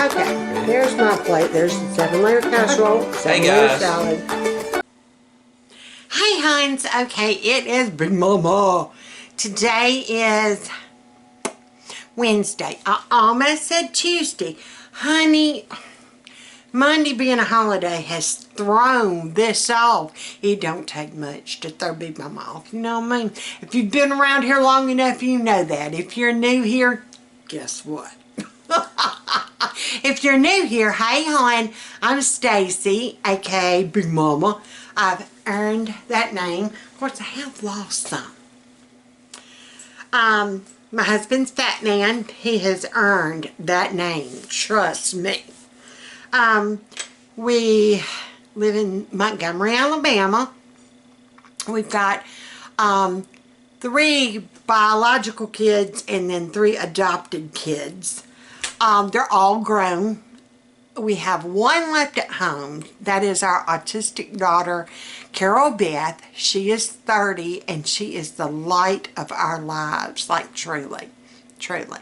Okay, there's my plate. There's the 7-layer casserole, 7-layer salad. Hey, Hines. Okay, it is Big Mama. Today is Wednesday. I almost said Tuesday. Honey, Monday being a holiday has thrown this off. It don't take much to throw Big Mama off. You know what I mean? If you've been around here long enough, you know that. If you're new here, guess what? If you're new here, hey hon, I'm Stacy, aka Big Mama. I've earned that name. Of course, I have lost some. My husband's Fatman. He has earned that name. Trust me. We live in Montgomery, Alabama. We've got 3 biological kids and then 3 adopted kids. They're all grown. We have 1 left at home. That is our autistic daughter, Carol Beth. She is 30 and she is the light of our lives. Like truly. Truly.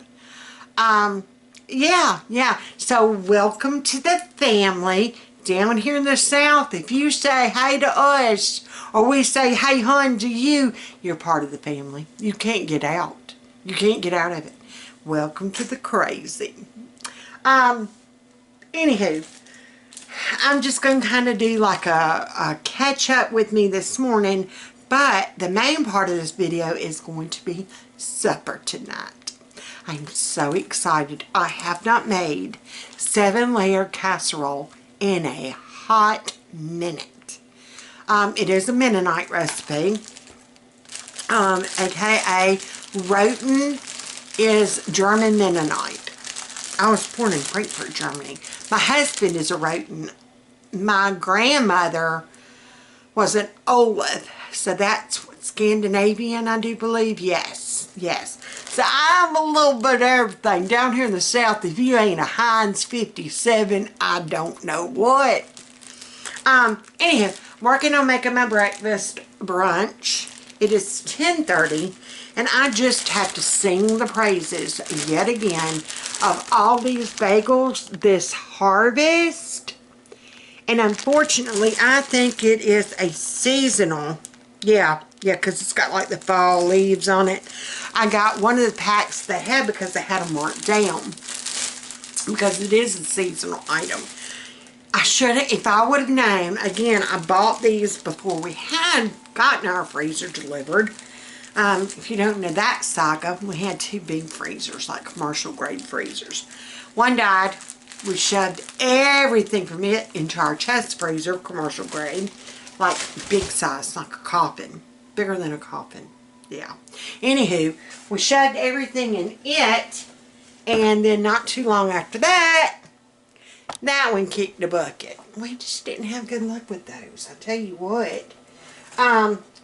Yeah. So welcome to the family. Down here in the South, if you say hey to us or we say hey hun to you, you're part of the family. You can't get out. You can't get out of it. Welcome to the crazy. Anywho, I'm just going to kind of do like a catch up with me this morning, but the main part of this video is going to be supper tonight. I'm so excited. I have not made 7-layer casserole in a hot minute. It is a Mennonite recipe, aka ROTEN is German Mennonite. I was born in Frankfurt, Germany. My husband is a ROTEN. My grandmother was an Olaf, so that's what, Scandinavian, I do believe. Yes. So I'm a little bit of everything. Down here in the South, if you ain't a Heinz 57, I don't know what. Anyhow, working on making my breakfast brunch. It is 10:30, and I just have to sing the praises yet again of all these bagels this harvest. And unfortunately, I think it is a seasonal. Yeah, because it's got like the fall leaves on it. I got one of the packs they had because they had them marked down. Because it is a seasonal item. I should have, if I would have known, again, I bought these before we had gotten our freezer delivered. If you don't know that saga, we had 2 big freezers, like commercial grade freezers. One died. We shoved everything from it into our chest freezer, commercial grade, like big size, like a coffin, bigger than a coffin. Yeah. Anywho, we shoved everything in it, and then not too long after that, that one kicked the bucket. We just didn't have good luck with those, I tell you what.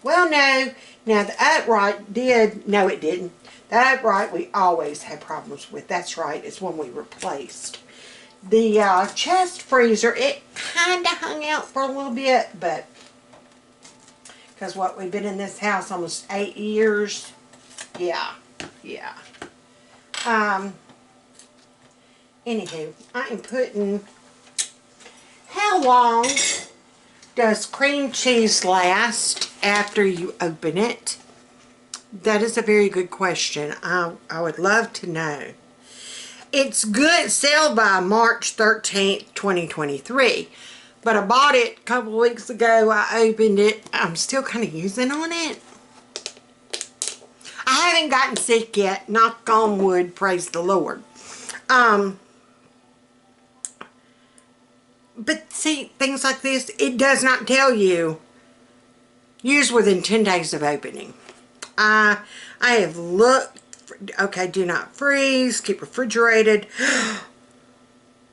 Well, no. Now, the upright did. No, it didn't. The upright we always had problems with. That's right. It's one we replaced. The chest freezer, it kind of hung out for a little bit, but because what, we've been in this house almost 8 years. Yeah. Anywho, I am putting, how long does cream cheese last after you open it? That is a very good question. I would love to know. It's good sale by March 13th, 2023. But I bought it a couple of weeks ago. I opened it. I'm still kind of using on it. I haven't gotten sick yet. Knock on wood. Praise the Lord. But see, things like this, it does not tell you. Use within 10 days of opening. I have looked. Okay, do not freeze. Keep refrigerated.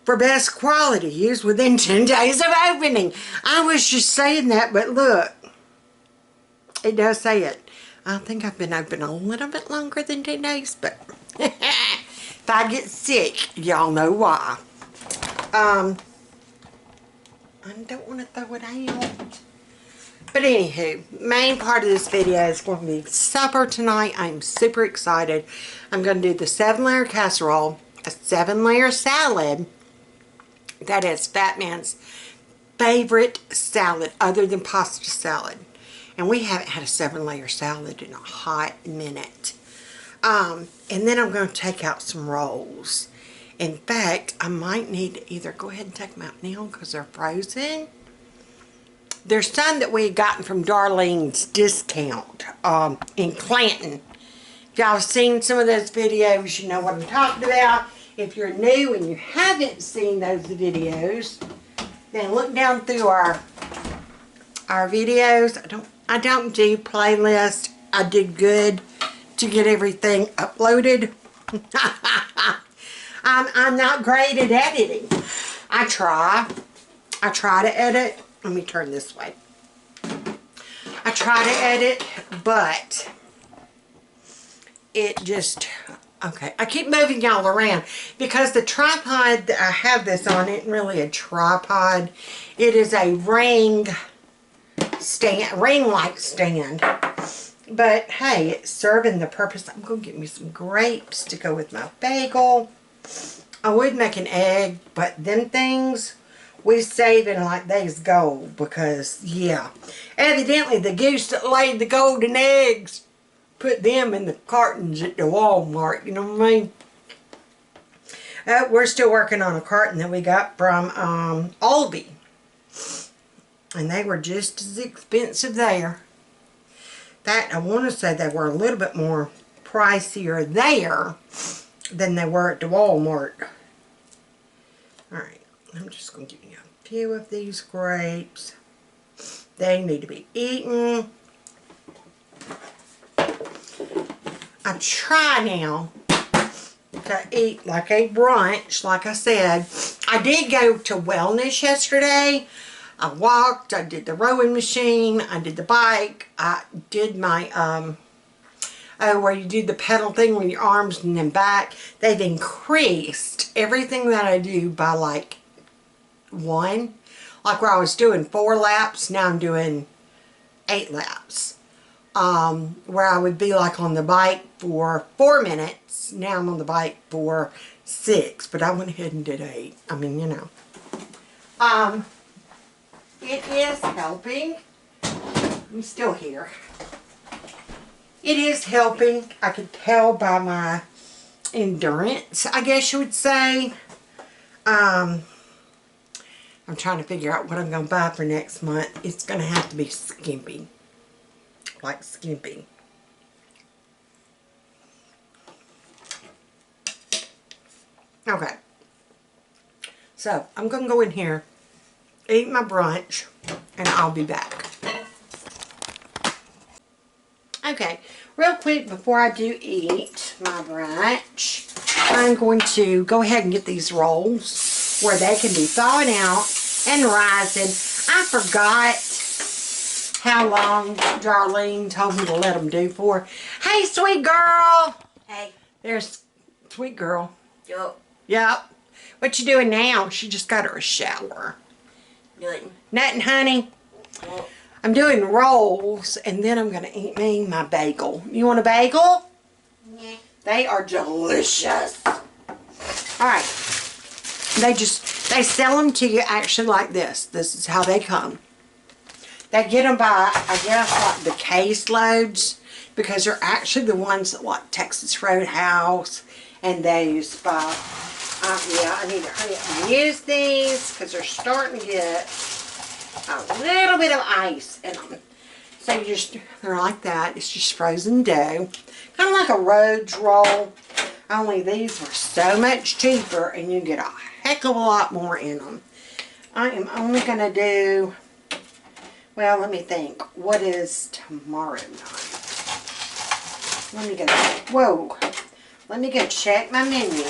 For best quality, use within 10 days of opening. I was just saying that, but look. It does say it. I think I've been open a little bit longer than 10 days, but if I get sick, y'all know why. I don't want to throw it out. But anywho, main part of this video is going to be supper tonight. I'm super excited. I'm going to do the 7-layer casserole, a 7-layer salad, That is Fatman's favorite salad other than pasta salad. And we haven't had a 7-layer salad in a hot minute. And then I'm going to take out some rolls. In fact, I might need to either go ahead and take them out now because they're frozen. There's some that we had gotten from Darlene's discount in Clanton. If y'all have seen some of those videos, you know what I'm talking about. If you're new and you haven't seen those videos, then look down through our videos. I don't do playlists. I did good to get everything uploaded. I'm not great at editing. I try to edit. Let me turn this way. I try to edit, but it just, okay. I keep moving y'all around because the tripod that I have this on isn't really a tripod. It is a ring light stand. But hey, it's serving the purpose. I'm going to get me some grapes to go with my bagel. I would make an egg, but them things we saving like they's gold because, yeah, evidently the goose that laid the golden eggs put them in the cartons at the Walmart, you know what I mean? We're still working on a carton that we got from Aldi. And they were just as expensive there. That, I want to say they were a little bit more pricier there than they were at the Walmart. Alright, I'm just going to give you a few of these grapes. They need to be eaten. I try now to eat like a brunch, like I said. I did go to wellness yesterday. I walked, I did the rowing machine, I did the bike, I did my, where you do the pedal thing with your arms and then back. They've increased everything that I do by like 1. Like where I was doing 4 laps, now I'm doing 8 laps. Where I would be like on the bike for 4 minutes, now I'm on the bike for 6, but I went ahead and did 8. I mean, you know. It is helping. I'm still here. It is helping. I could tell by my endurance, I guess you would say. I'm trying to figure out what I'm going to buy for next month. It's going to have to be skimpy. Like skimpy. Okay. So, I'm going to go in here, eat my brunch, and I'll be back. Okay, real quick before I do eat my brunch, I'm going to go ahead and get these rolls where they can be thawing out and rising. I forgot how long Darlene told me to let them do for. Hey, sweet girl. Hey. There's sweet girl. Yup. Yep. What you doing now? She just got her a shower. Nothing. Nothing, honey. Yep. I'm doing rolls, and then I'm going to eat me my bagel. You want a bagel? Yeah. They are delicious. Alright. They sell them to you actually like this. This is how they come. They get them by, I guess, like the case loads, because they're actually the ones that like Texas Roadhouse and those by, yeah, I need to hurry up and use these because they're starting to get a little bit of ice in them. So you just, they're like that. It's just frozen dough. Kind of like a Rhodes roll. Only these were so much cheaper and you get a heck of a lot more in them. I am only going to do, well, let me think. What is tomorrow night? Let me go, whoa. Let me go check my menu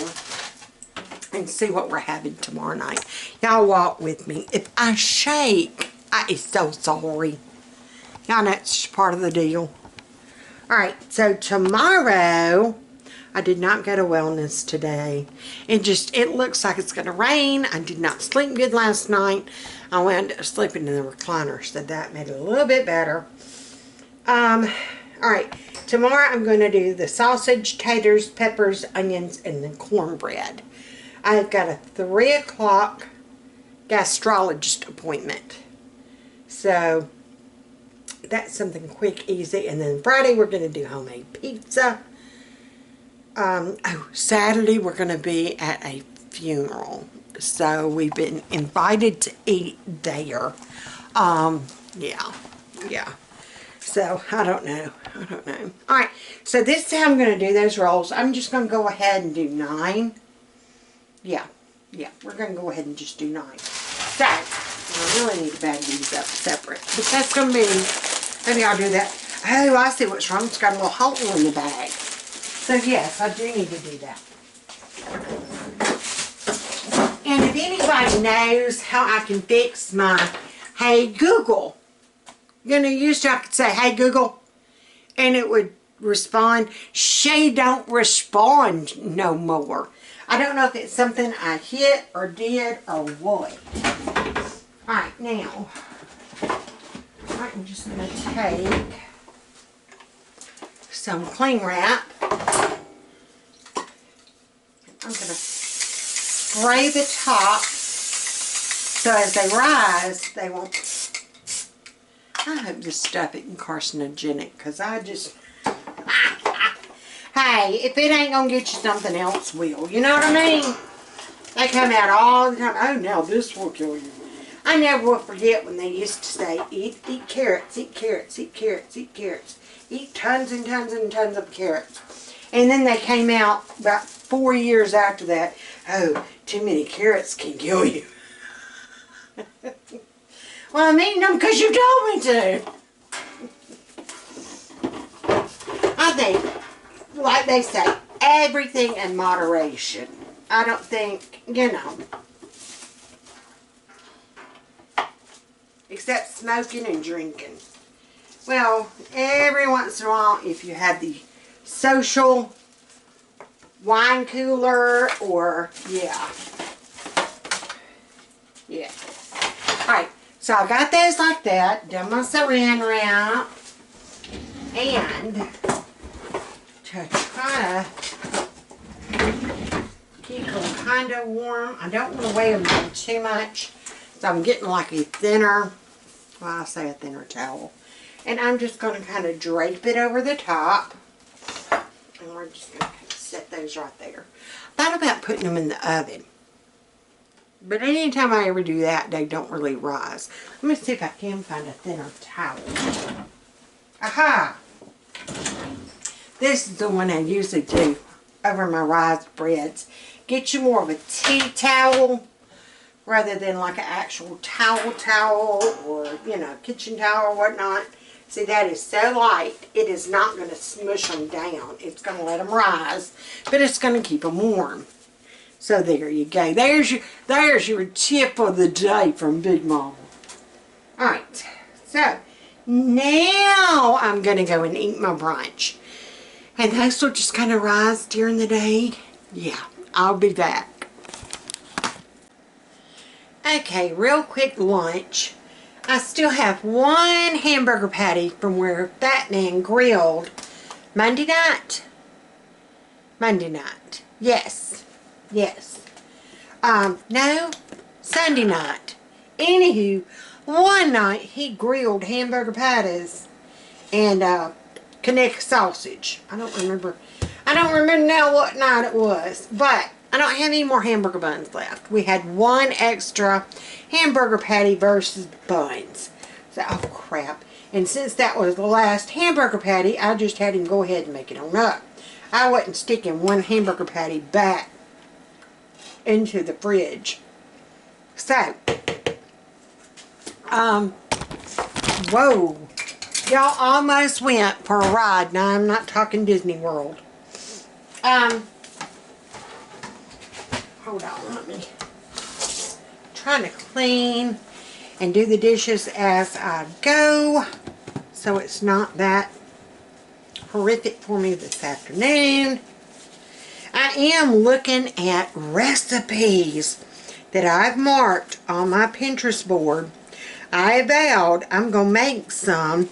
and see what we're having tomorrow night. Y'all walk with me. If I shake, I am so sorry. Y'all know it's part of the deal. Alright, so tomorrow, I did not go to wellness today. It looks like it's going to rain. I did not sleep good last night. I wound up sleeping in the recliner, so that made it a little bit better. Alright, tomorrow I'm going to do the sausage, taters, peppers, onions, and the cornbread. I've got a 3 o'clock gastrologist appointment. So that's something quick, easy. And then Friday we're going to do homemade pizza. Saturday we're going to be at a funeral. So we've been invited to eat there. Yeah. So, I don't know. Alright, so this is how I'm going to do those rolls. I'm just going to go ahead and do 9. Yeah, we're going to go ahead and just do 9. So, I really need to bag these up separate. But that's going to be, maybe I'll do that. Oh, I see what's wrong. It's got a little hole in the bag. So, yes, I do need to do that. And if anybody knows how I can fix my Hey Google, used to I could say, Hey Google, and it would respond. She don't respond no more. I don't know if it's something I hit or did or what. Alright, now, I'm just going to take some cling wrap. I'm going to spray the top so as they rise, they won't. I hope this stuff isn't carcinogenic, because I just, hey, if it ain't going to get you, something else will. You know what I mean? They come out all the time. Oh, now this will kill you. I never will forget when they used to say, eat carrots, eat carrots, eat carrots, eat carrots. Eat tons and tons and tons of carrots. And then they came out about 4 years after that. Oh, too many carrots can kill you. Well, I'm eating them because you told me to. I think, like they say, everything in moderation. I don't think, except smoking and drinking. Well, every once in a while, if you have the social wine cooler or, yeah. Alright. So I got those like that, done my saran wrap, and to try to keep them kind of warm. I don't want to weigh them down too much, so I'm getting like a thinner, well, I say a thinner towel, and I'm just going to kind of drape it over the top, and we're just going to kind of set those right there. I thought about putting them in the oven. But anytime I ever do that, they don't really rise. Let me see if I can find a thinner towel. Aha! This is the one I usually do over my rice breads. Get you more of a tea towel rather than like an actual towel or, kitchen towel or whatnot. See, that is so light, it is not going to smush them down. It's going to let them rise, but it's going to keep them warm. So there you go. There's your tip of the day from Big Mama. Alright, so now I'm going to go and eat my brunch. And those will just kind of rise during the day. Yeah, I'll be back. Okay, real quick lunch. I still have one hamburger patty from where FATMAN grilled Monday night. Yes. No, Sunday night. Anywho, one night he grilled hamburger patties and Connecticut sausage. I don't remember now what night it was, but I don't have any more hamburger buns left. We had one extra hamburger patty versus buns. So, oh crap. And since that was the last hamburger patty, I just had him go ahead and make it on up. I wasn't sticking one hamburger patty back into the fridge. So, whoa. Y'all almost went for a ride. Now, I'm not talking Disney World. Hold on, let me trying to clean and do the dishes as I go, so it's not that horrific for me this afternoon. I am looking at recipes that I've marked on my Pinterest board. I vowed I'm going to make some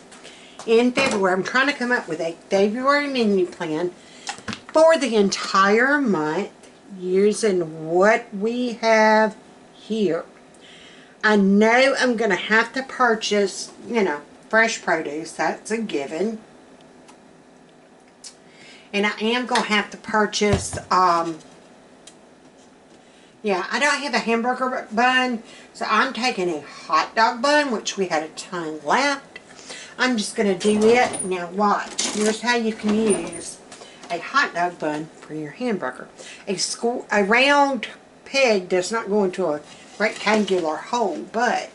in February. I'm trying to come up with a February menu plan for the entire month using what we have here. I know I'm going to have to purchase, you know, fresh produce. That's a given. And I am going to have to purchase, yeah, I don't have a hamburger bun, so I'm taking a hot dog bun, which we had a ton left. I'm just going to do it. Now watch. Here's how you can use a hot dog bun for your hamburger. A round peg does not go into a rectangular hole, but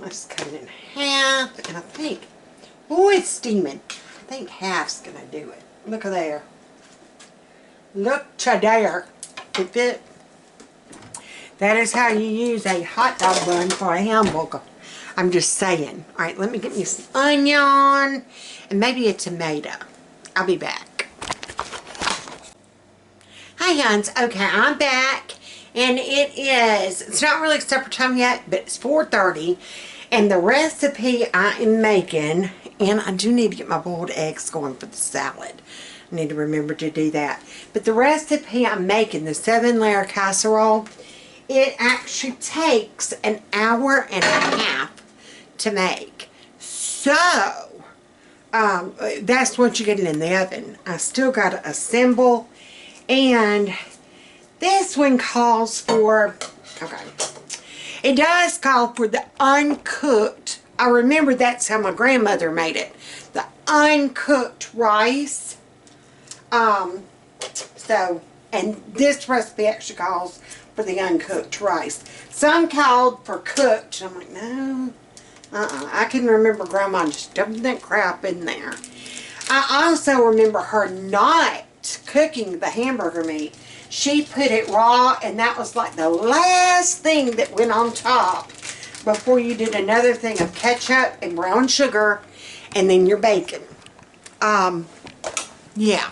let's cut it in half, and I think, oh, it's steaming. I think half's going to do it. Look at there. Look to there. It fit. That is how you use a hot dog bun for a hamburger. I'm just saying. Alright, let me get me some onion and maybe a tomato. I'll be back. Hi, Huns. Okay, I'm back. And it's not really supper time yet, but it's 4:30. And the recipe I am making, and I do need to get my boiled eggs going for the salad. I need to remember to do that. But the recipe I'm making, the 7-layer casserole, it actually takes an hour and a half to make. So, that's what you get in the oven. I still got to assemble. And this one calls for, okay, it does call for the uncooked. I remember that's how my grandmother made it. The uncooked rice. And this recipe actually calls for the uncooked rice. Some called for cooked. I'm like, no, I can remember Grandma just dumping that crap in there. I also remember her not cooking the hamburger meat. She put it raw, and that was like the last thing that went on top before you did another thing of ketchup and brown sugar, and then your bacon. Yeah.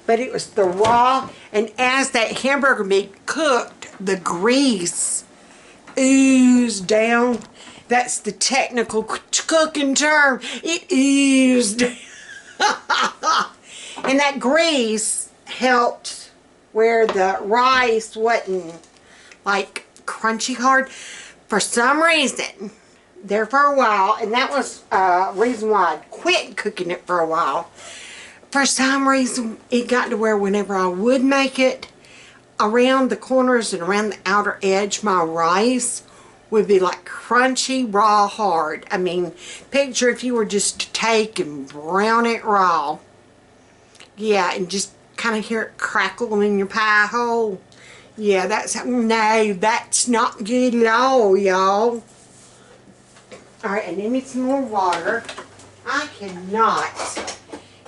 But it was the raw, and as that hamburger meat cooked, the grease oozed down. That's the technical cooking term. It oozed. And that grease helped where the rice wasn't like crunchy hard. For some reason, there for a while, and that was a reason why I quit cooking it for a while. For some reason, it got to where whenever I would make it, around the corners and around the outer edge, my rice would be like crunchy, raw, hard. I mean, picture if you were just to take and brown it raw. Yeah, and just kind of hear it crackle in your pie hole. Yeah, no, that's not good at all, y'all. Alright, I need some more water. I cannot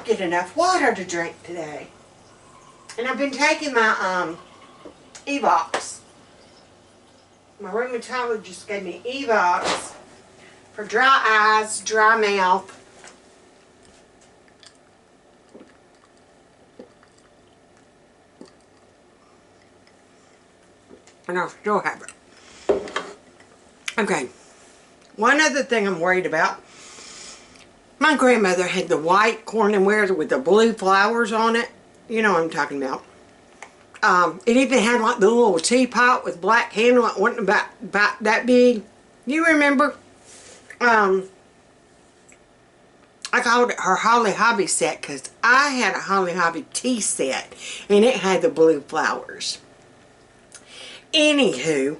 get enough water to drink today. And I've been taking my Evox. My rheumatologist gave me Evox for dry eyes, dry mouth. And I'll still have it. Okay. One other thing I'm worried about. My grandmother had the white cornware with the blue flowers on it. You know what I'm talking about. It even had like the little teapot with black handle. It wasn't about that big. You remember? I called it her Holly Hobby set because I had a Holly Hobby tea set and it had the blue flowers. Anywho,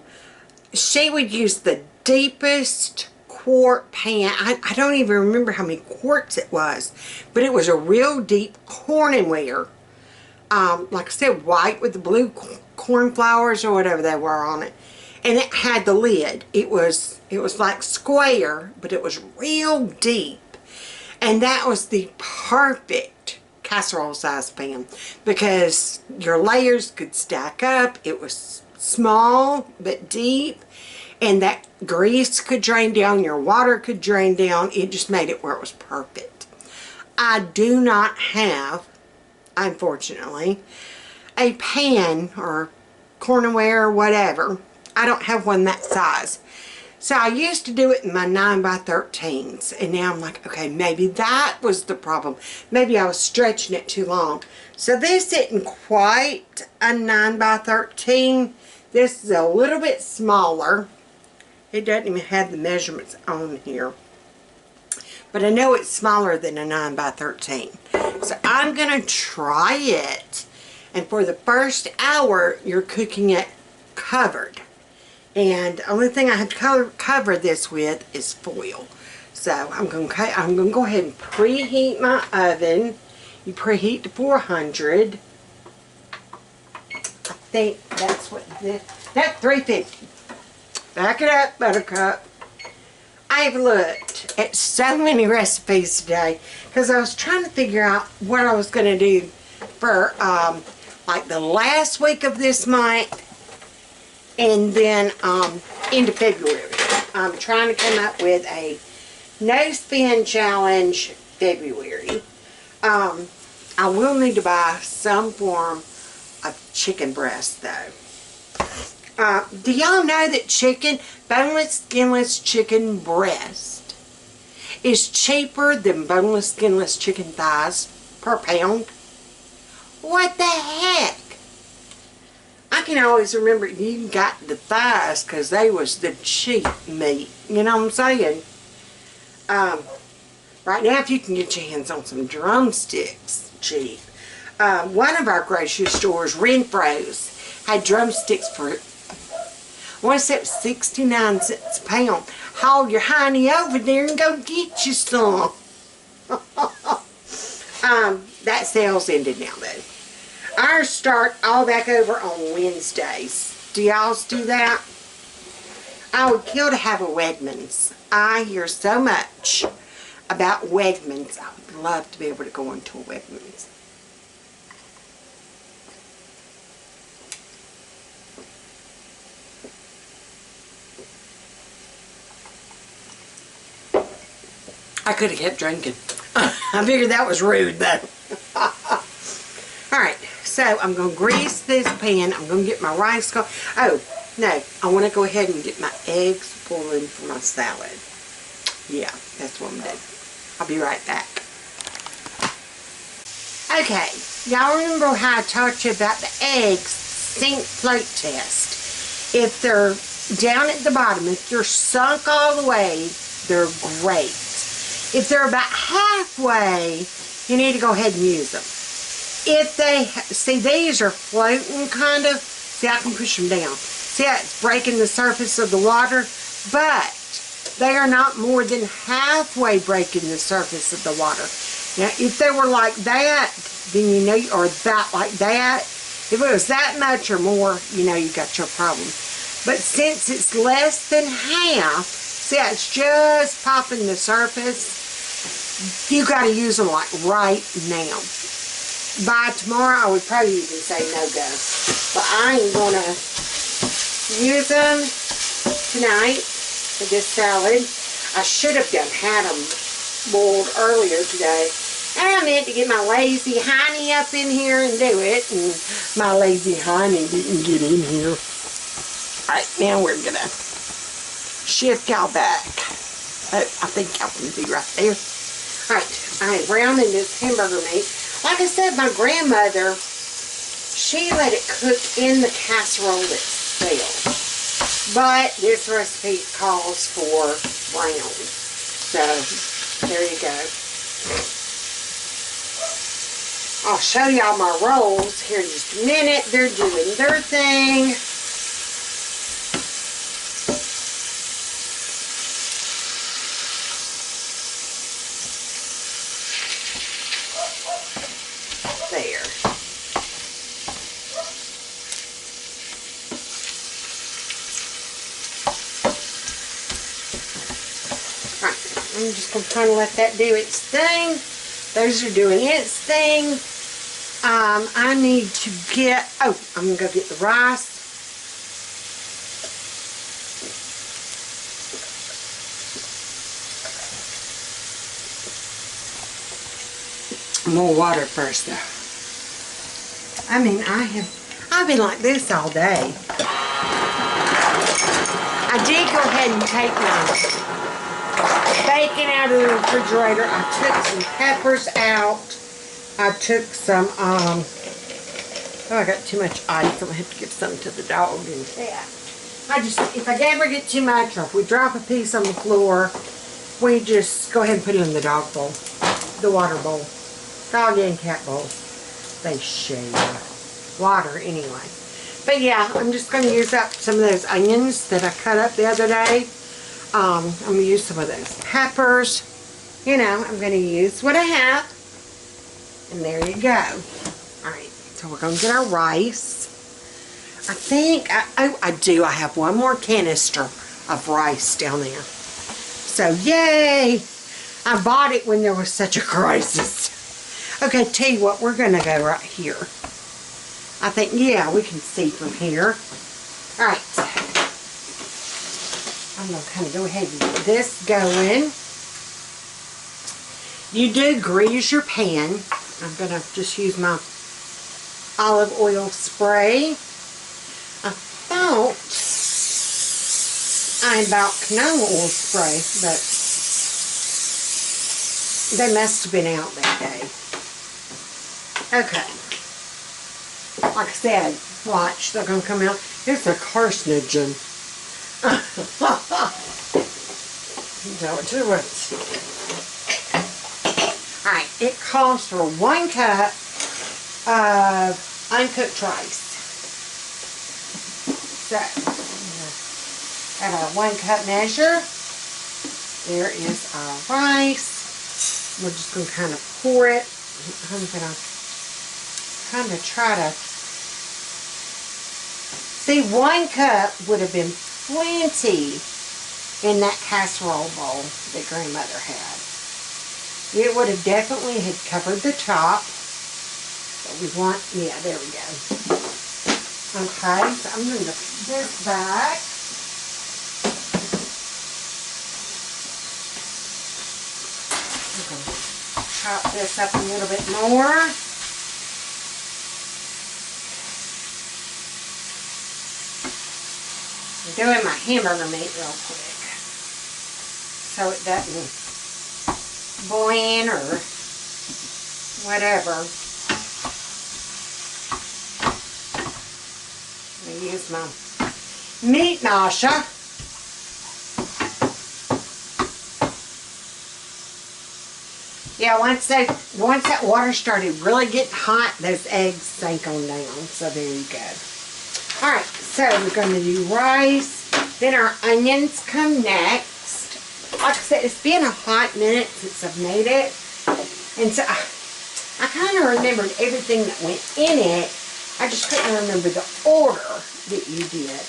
she would use the deepest quart pan. I don't even remember how many quarts it was, but it was a real deep cornware. Like I said, white with the blue cornflowers or whatever they were on it. And it had the lid. It was like square, but it was real deep. And that was the perfect casserole size pan because your layers could stack up. It was small but deep, and that grease could drain down, your water could drain down. It just made it where it was perfect. I do not have, unfortunately, a pan or cornware or whatever. I don't have one that size. So I used to do it in my 9x13s, and now I'm like, okay, maybe that was the problem. Maybe I was stretching it too long. So this isn't quite a 9x13. This is a little bit smaller. It doesn't even have the measurements on here. But I know it's smaller than a 9 by 13. So I'm going to try it. And for the first hour, you're cooking it covered. And the only thing I have to cover this with is foil. So I'm going to go ahead and preheat my oven. You preheat to 400. I think that's what this, that's 350. Back it up, Buttercup. I've looked at so many recipes today because I was trying to figure out what I was going to do for like the last week of this month and then into February. I'm trying to come up with a no spin challenge February. I will need to buy some form of chicken breast though. Do y'all know that chicken, boneless, skinless chicken breast is cheaper than boneless, skinless chicken thighs per pound? What the heck? I can always remember you got the thighs because they was the cheap meat. You know what I'm saying? Right now, if you can get your hands on some drumsticks cheap. One of our grocery stores, Renfro's, had drumsticks for, I want to say it was 69 cents a pound. Haul your hiney over there and go get you some. That sale's ended now though. Ours start all back over on Wednesdays. Do y'all's do that? I would kill to have a Wegmans. I hear so much about Wegmans. I would love to be able to go into a Wegmans. I could have kept drinking. I figured that was rude though. Alright, so I'm going to grease this pan. I'm going to get my rice going. Oh, no. I want to go ahead and get my eggs boiling for my salad. Yeah, that's what I'm doing. I'll be right back. Okay, y'all remember how I taught you about the eggs sink float test? If they're down at the bottom, if they're sunk all the way, they're great. If they're about halfway, you need to go ahead and use them. If they, see these are floating kind of, see I can push them down. See how it's breaking the surface of the water? But they are not more than halfway breaking the surface of the water. Now if they were like that, then you know, or about like that, if it was that much or more, you know you got your problem. But since it's less than half, see how it's just popping the surface, you got to use them like right now. By tomorrow, I would probably even say no go. But I am going to use them tonight for this salad. I should have had them boiled earlier today. And I meant to get my lazy hiney up in here and do it. And my lazy hiney didn't get in here. Alright, now we're going to shift y'all back. Oh, I think y'all can be right there. Alright, I am browning this hamburger meat. Like I said, my grandmother, she let it cook in the casserole itself. But this recipe calls for brown. So, there you go. I'll show y'all my rolls here in just a minute. They're doing their thing. There. Alright, I'm just going to kind of let that do its thing. Those are doing its thing. I need to get, I'm going to go get the rice. More water first though. I mean, I've been like this all day. I did go ahead and take my bacon out of the refrigerator. I took some peppers out. I took some Oh, I got too much ice. I'm going to have to give some to the dog and cat. If I ever get too much, or if we drop a piece on the floor, we just go ahead and put it in the dog bowl, the water bowl. Dog and cat bowl. They share water anyway. But yeah, I'm just going to use up some of those onions that I cut up the other day. I'm going to use some of those peppers. You know, I'm going to use what I have. And there you go. Alright, so we're going to get our rice. I think, I do. I have one more canister of rice down there. So, yay! I bought it when there was such a crisis. Okay, tell you what, we're going to go right here. I think, yeah, we can see from here. Alright. I'm going to kind of go ahead and get this going. You do grease your pan. I'm going to just use my olive oil spray. I thought I had bought canola oil spray, but they must have been out that day. Okay. Like I said, watch, they're going to come out. It's a carcinogen. Alright, it calls for 1 cup of uncooked rice. So, at our 1 cup measure, there is our rice. We're just going to kind of pour it. I'm going to kind of try to... See, 1 cup would have been plenty in that casserole bowl that grandmother had. It would have definitely had covered the top. But we want, yeah, there we go. Okay, so I'm going to put this back. I'm going to chop this up a little bit more. I'm doing my hamburger meat real quick, so it doesn't blend or whatever. I'm going to use my meat masher. Yeah, once that water started really getting hot, those eggs sank on down. So there you go. Alright, so we're going to do rice. Then our onions come next. Like I said, it's been a hot minute since I've made it. And so I kind of remembered everything that went in it. I just couldn't remember the order that you did.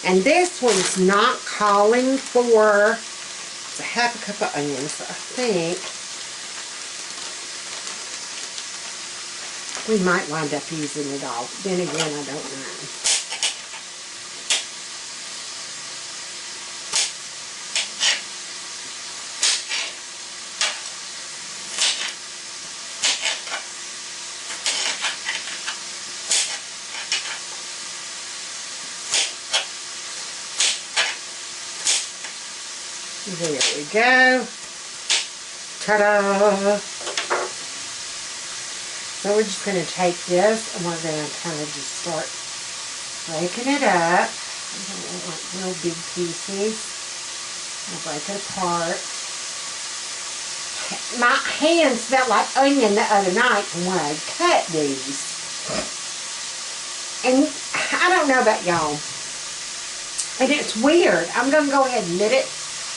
And this one's not calling for, it's a half a cup of onions, so I think we might wind up using it all. Then again, I don't know. There we go. Ta-da! So we're just going to take this and we're going to kind of just start breaking it up. I don't want real big pieces. I'll break it apart. My hands smelled like onion the other night when I cut these. And I don't know about y'all. And it's weird. I'm going to go ahead and admit it.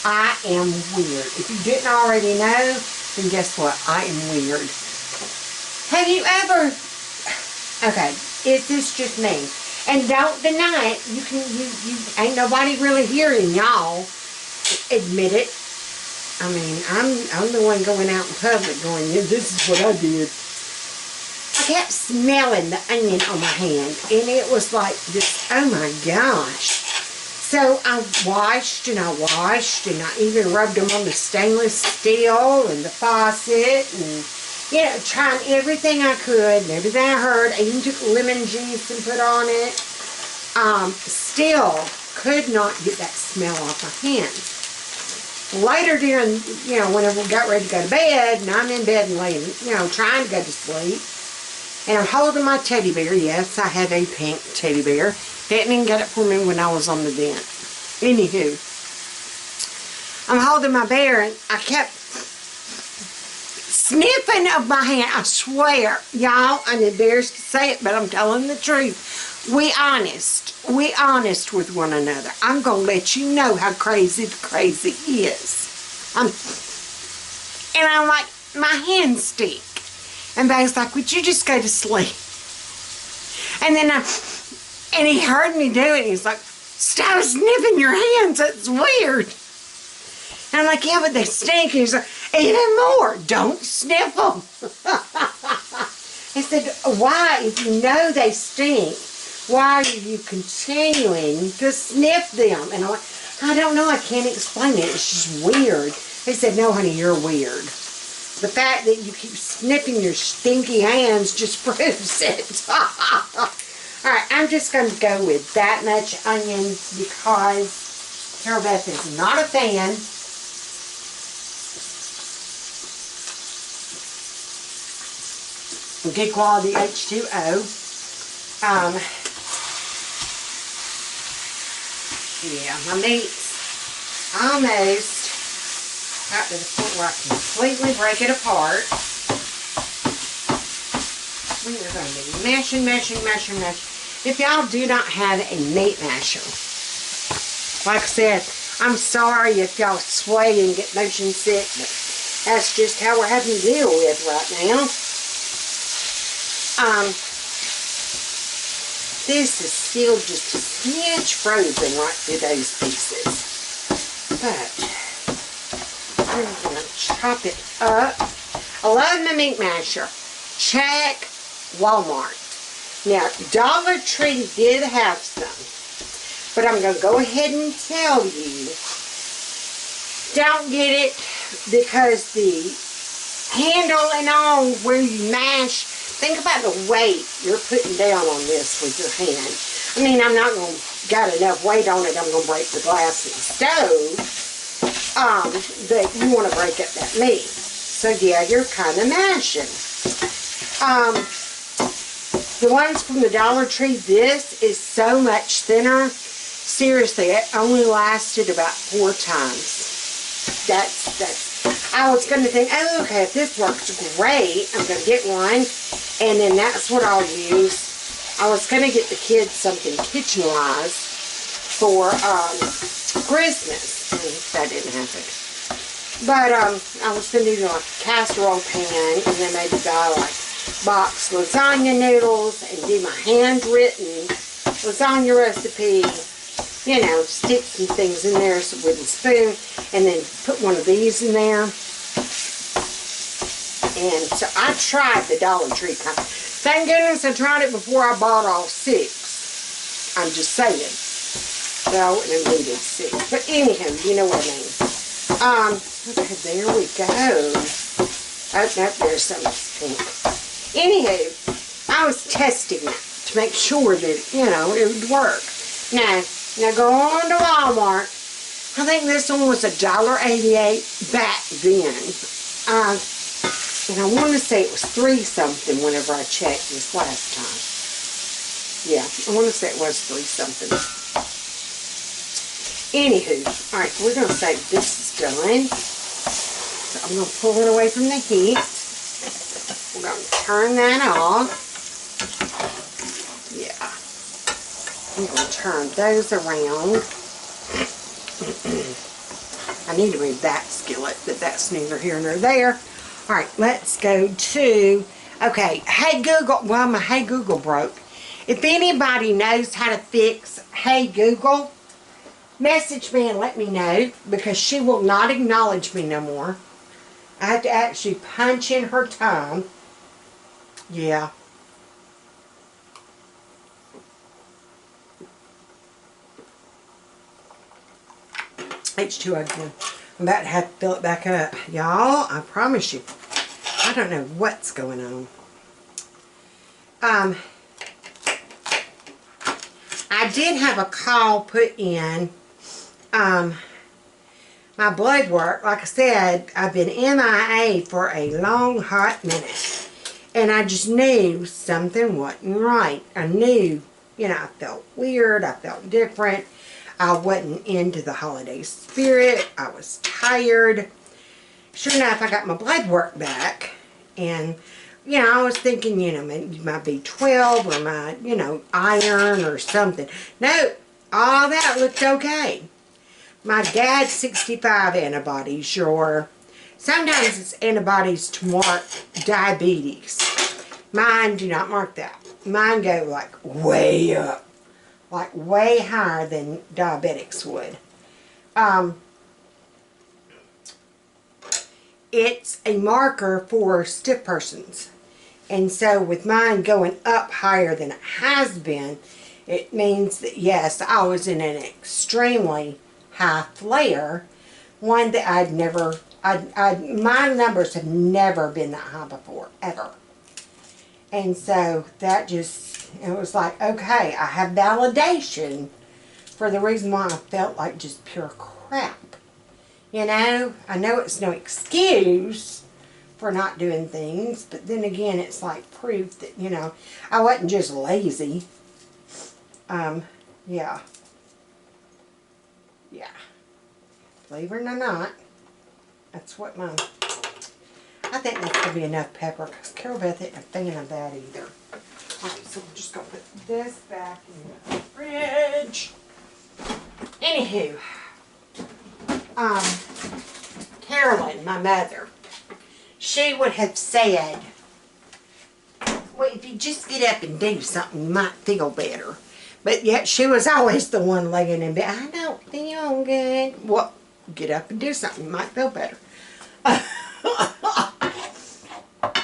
I am weird. If you didn't already know, then guess what? I am weird. Have you ever... Okay, is this just me? And don't deny it. You ain't nobody really hearing y'all admit it. I mean, I'm the one going out in public going, yeah, this is what I did. I kept smelling the onion on my hand, and it was like just, oh my gosh. So I washed and I even rubbed them on the stainless steel and the faucet and, you know, trying everything I could and everything I heard. I even took lemon juice and put on it. Still could not get that smell off my hands. Later during, you know, whenever we got ready to go to bed and I'm in bed and laying, you know, trying to go to sleep, And I'm holding my teddy bear. Yes, I have a pink teddy bear. FATMAN got it for me when I was on the vent. Anywho, I'm holding my bear and I kept sniffing of my hand. I swear, y'all, I'm embarrassed to say it, but I'm telling the truth. We honest with one another. I'm going to let you know how crazy the crazy is. And I'm like, my hands stink. And Bag's like, would you just go to sleep? And then and he heard me do it. He's like, stop sniffing your hands. That's weird. And I'm like, yeah, but they stink. And he's like, even more. Don't sniff them. He said, why? If you know they stink, why are you continuing to sniff them? And I'm like, I don't know. I can't explain it. It's just weird. He said, no, honey, you're weird. The fact that you keep sniffing your stinky hands just proves it. Alright, I'm just going to go with that much onion because Carol Beth is not a fan. Good quality H2O. Yeah, my meat's almost got to the point where I completely break it apart. We are going to be mashing. If y'all do not have a meat masher, like I said, I'm sorry if y'all sway and get motion sick, but that's just how we're having to deal with right now. This is still just a smidge frozen right through those pieces. But I'm going to chop it up. I love my meat masher. Check Walmart. Now, Dollar Tree did have some. But I'm going to go ahead and tell you, don't get it because the handle and all where you mash, think about the weight you're putting down on this with your hand. I mean, I'm not going to got enough weight on it, I'm going to break the glass of the stove. But you want to break up that meat. So yeah, you're kind of mashing. The ones from the Dollar Tree, this is so much thinner. Seriously, it only lasted about 4 times. I was going to think, oh, okay, if this works great, I'm going to get one. And then that's what I'll use. I was going to get the kids something kitchen-wise for Christmas. And that didn't happen. But I was going to do like a casserole pan and then maybe buy like boxed lasagna noodles and do my handwritten lasagna recipe. You know, stick some things in there with a spoon and then put one of these in there. And so I tried the Dollar Tree kind. Thank goodness I tried it before I bought all 6. I'm just saying. So I wouldn't have needed 6. But anyhow, you know what I mean. Okay, there we go. Oh, no, there's some pink. Anywho, I was testing it to make sure that, you know, it would work. Now go on to Walmart. I think this one was $1.88 back then. And I want to say it was 3 something whenever I checked this last time. Yeah, I want to say it was 3 something. Anywho, alright, we're going to say this is done. So I'm going to pull it away from the heat. We're going to turn that off. Yeah. I'm going to turn those around. I need to move that skillet, but that's neither here nor there. Alright, let's go to, okay, Hey Google. Well, my Hey Google broke. If anybody knows how to fix Hey Google, message me and let me know, because she will not acknowledge me no more. I have to actually punch in her tongue. Yeah. H2O again. I'm about to have to fill it back up. Y'all, I promise you, I don't know what's going on. I did have a call put in. My blood work, like I said, I've been MIA for a long hot minute. And I just knew something wasn't right. I knew, you know, I felt weird. I felt different. I wasn't into the holiday spirit. I was tired. Sure enough, I got my blood work back. And, you know, I was thinking, you know, maybe my B12 or my, you know, iron or something. No, all that looked okay. My dad's 65 antibodies, sometimes it's antibodies to mark diabetes. Mine do not mark that. Mine go like way up. Like way higher than diabetics would. It's a marker for stiff persons. And so with mine going up higher than it has been, it means that yes, I was in an extremely high flare. One that I'd never, my numbers have never been that high before, ever. And so that just, it was like, okay, I have validation for the reason why I felt like just pure crap. You know, I know it's no excuse for not doing things, but then again, it's like proof that, you know, I wasn't just lazy. Yeah. Yeah. Believe it or not, that's what my, I think that's going to be enough pepper, because Carol Beth isn't a fan of that either. Alright, so we're just going to put this back in the fridge. Anywho, Carolyn, my mother, she would have said, well, if you just get up and do something, you might feel better. But yet she was always the one laying in bed. I don't feel good. Well, get up and do something. You might feel better.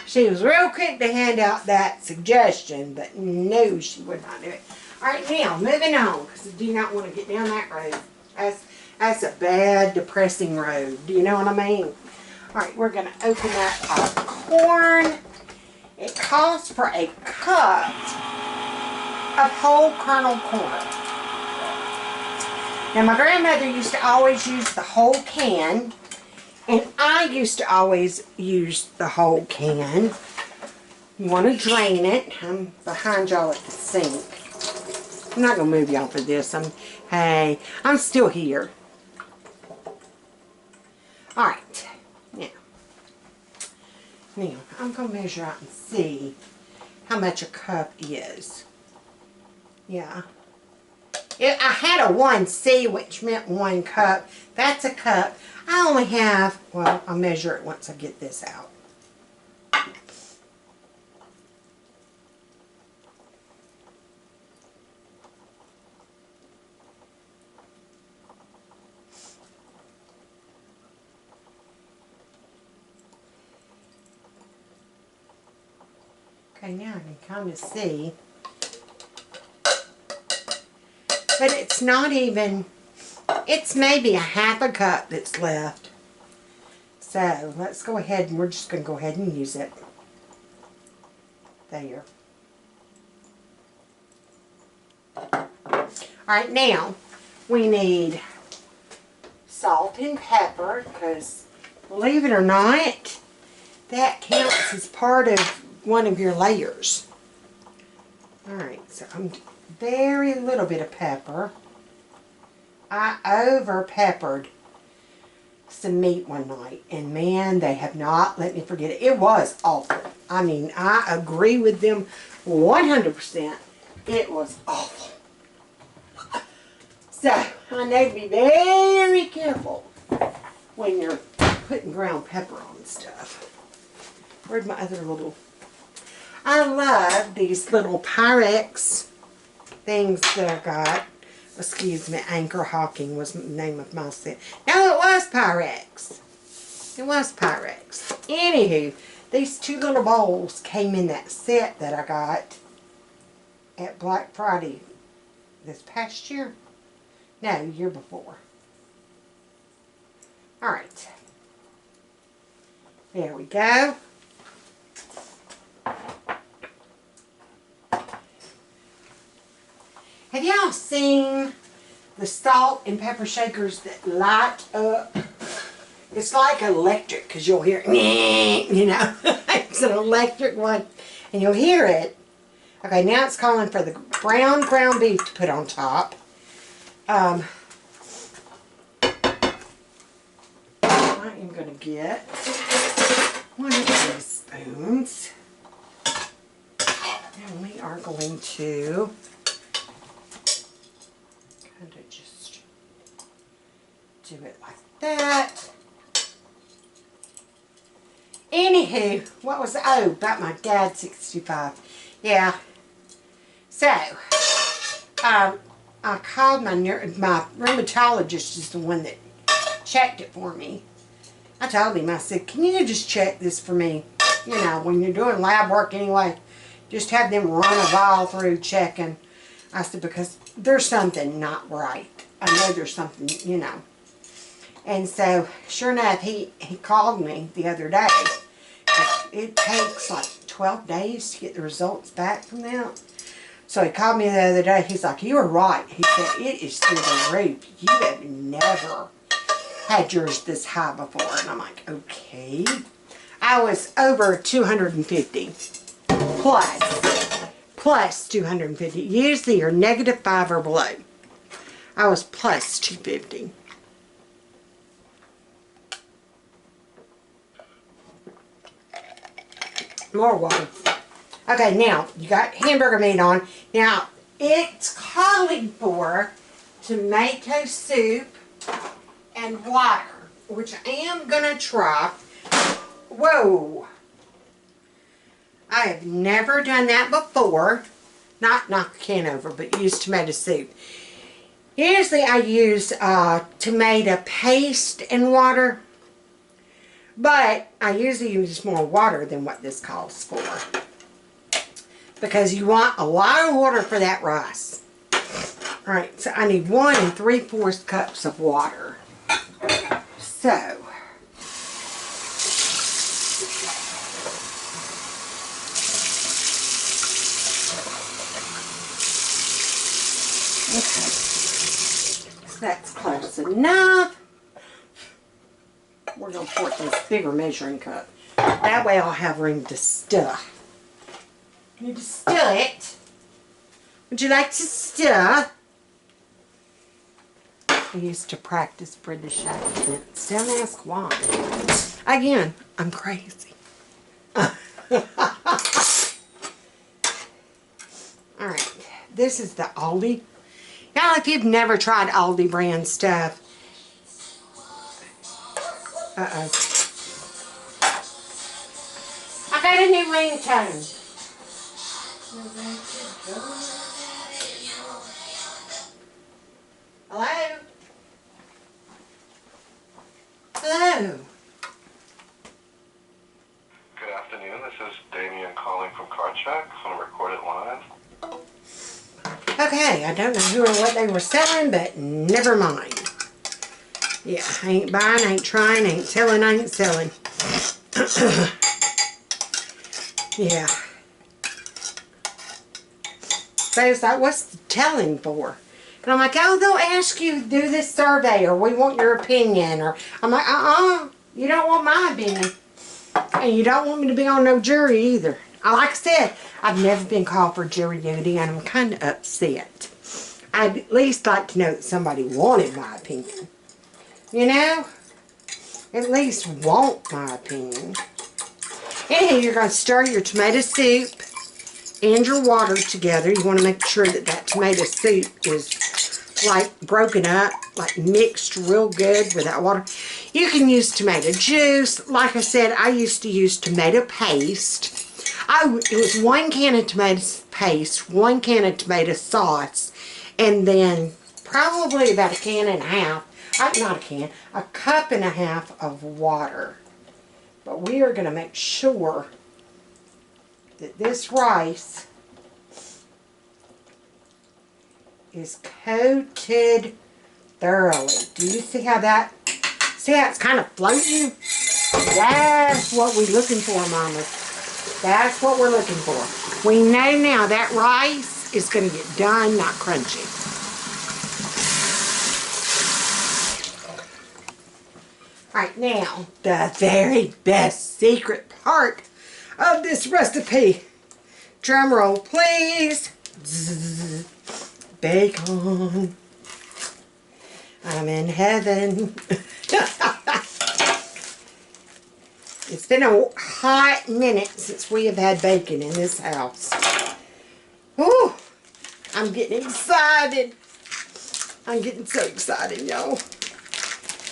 She was real quick to hand out that suggestion, but no, she would not do it. All right, now, moving on, because I do not want to get down that road. That's a bad, depressing road. Do you know what I mean? All right, we're going to open up our corn. It calls for a cup of whole kernel corn. Now, my grandmother used to always use the whole can, and I used to always use the whole can. You want to drain it. I'm behind y'all at the sink. I'm not going to move y'all for this. Hey, I'm still here. Alright. Now, I'm going to measure out and see how much a cup is. Yeah. I had a 1C, which meant 1 cup. That's a cup. I only have, well, I'll measure it once I get this out. Okay, now I can kind of see. But it's not even, it's maybe a half a cup that's left. So, let's go ahead and we're just going to go ahead and use it. There. Alright, now, we need salt and pepper, because believe it or not, that counts as part of one of your layers. Alright, so I'm very little bit of pepper. I over peppered some meat one night, and man, they have not let me forget it. It was awful. I mean, I agree with them 100%. It was awful. So, I need to be very careful when you're putting ground pepper on stuff. Where'd my other little... I love these little Pyrex things that I got. Excuse me, Anchor Hawking was the name of my set. No, it was Pyrex. It was Pyrex. Anywho, these 2 little bowls came in that set that I got at Black Friday this past year. No, year before. Alright. There we go. Have y'all seen the salt and pepper shakers that light up? It's like electric, because you'll hear, you know, it's an electric one, and you'll hear it. Okay, now it's calling for the brown ground beef to put on top. I am going to get one of these spoons, and we are going to kind of just do it like that. Anywho, what was, oh, about my dad's 65. Yeah. So, I called my rheumatologist, is the one that checked it for me. I told him, I said, can you just check this for me? You know, when you're doing lab work anyway, just have them run a vial through checking. I said, because there's something not right. I know there's something, you know. And so, sure enough, he called me the other day. It takes like 12 days to get the results back from them. So he called me the other day. He's like, you were right. He said, it is through the roof. You have never had yours this high before. And I'm like, okay. I was over 250 plus 250. Usually you're -5 or below. I was plus 250. More water. Okay, now you got hamburger meat on. Now it's calling for tomato soup and water, which I am gonna try. Whoa! I have never done that before. Not knock the can over, but use tomato soup. Usually I use tomato paste and water. But I usually use more water than what this calls for. Because you want a lot of water for that rice. Alright, so I need 1 3/4 cups of water. So, okay. So that's close enough. We're going to pour it in this bigger measuring cup. That way I'll have room to stir. You to stir it. Would you like to stir? I used to practice British accents. Don't ask why. Again, I'm crazy. Alright, this is the Aldi. Now, if you've never tried Aldi brand stuff, uh-oh. I got a new ringtone. Hello? Hello? Good afternoon. This is Damien calling from Car Check on a recorded line. Okay, I don't know who or what they were selling, but never mind. Yeah, I ain't buying, ain't trying, ain't telling, I ain't selling. Yeah. So it's like, what's the telling for? And I'm like, oh, they'll ask you to do this survey, or we want your opinion, or I'm like, you don't want my opinion. And you don't want me to be on no jury either. Like I said, I've never been called for jury duty, and I'm kind of upset. I'd at least like to know that somebody wanted my opinion. You know? At least want my opinion. Anyway, you're going to stir your tomato soup and your water together. You want to make sure that that tomato soup is like broken up, like mixed real good with that water. You can use tomato juice. Like I said, I used to use tomato paste. It was 1 can of tomato paste, 1 can of tomato sauce, and then probably about 1.5 cans. Not a can, 1.5 cups of water. But we are going to make sure that this rice is coated thoroughly. Do you see how it's kind of floating? That's what we're looking for, Mama. That's what we're looking for. We know now that rice is going to get done, not crunchy. Alright, now, the very best secret part of this recipe. Drum roll, please. Zzz, bacon. I'm in heaven. It's been a hot minute since we have had bacon in this house. Whew, I'm getting excited. I'm getting so excited, y'all.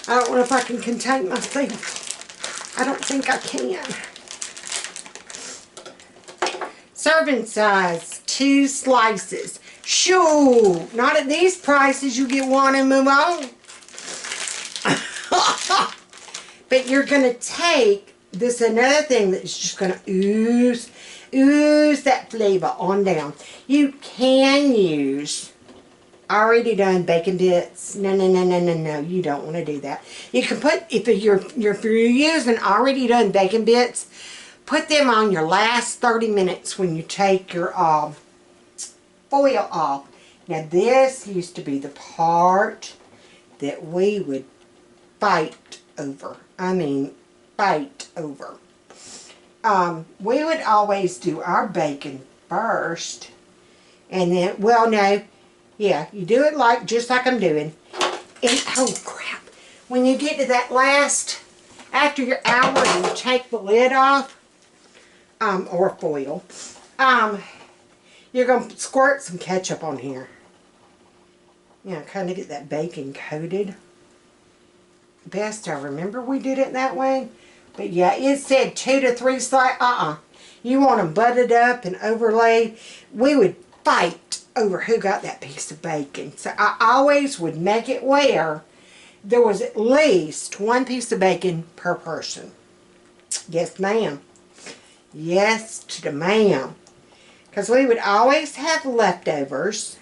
I don't know if I can contain myself. I don't think I can. Serving size, 2 slices. Shoo! Not at these prices. You get one and move on. But you're going to take this, another thing that's just going to ooze that flavor on down. You can use already done bacon bits. No, you don't want to do that. You can put, if you're using already done bacon bits, put them on your last 30 minutes when you take your foil off. Now this used to be the part that we would fight over. I mean, fight over. We would always do our bacon first, and then, well, no, yeah, you do it like, just like I'm doing. And, oh crap, when you get to that last, after your hour and you take the lid off, or foil, you're going to squirt some ketchup on here. You know, kind of get that bacon coated. Best I remember we did it that way. But yeah, it said 2 to 3 slices. You want them buttered up and overlaid. We would fight over who got that piece of bacon. So I always would make it where there was at least 1 piece of bacon per person. Yes, ma'am. Yes to the ma'am. Because we would always have leftovers.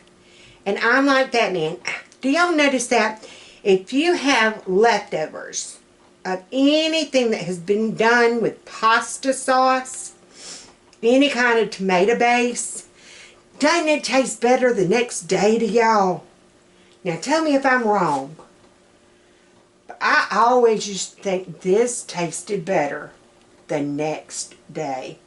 And I'm like that, man. Do y'all notice that? If you have leftovers of anything that has been done with pasta sauce, any kind of tomato base, doesn't it taste better the next day to y'all? Now tell me if I'm wrong. But I always used to think this tasted better the next day.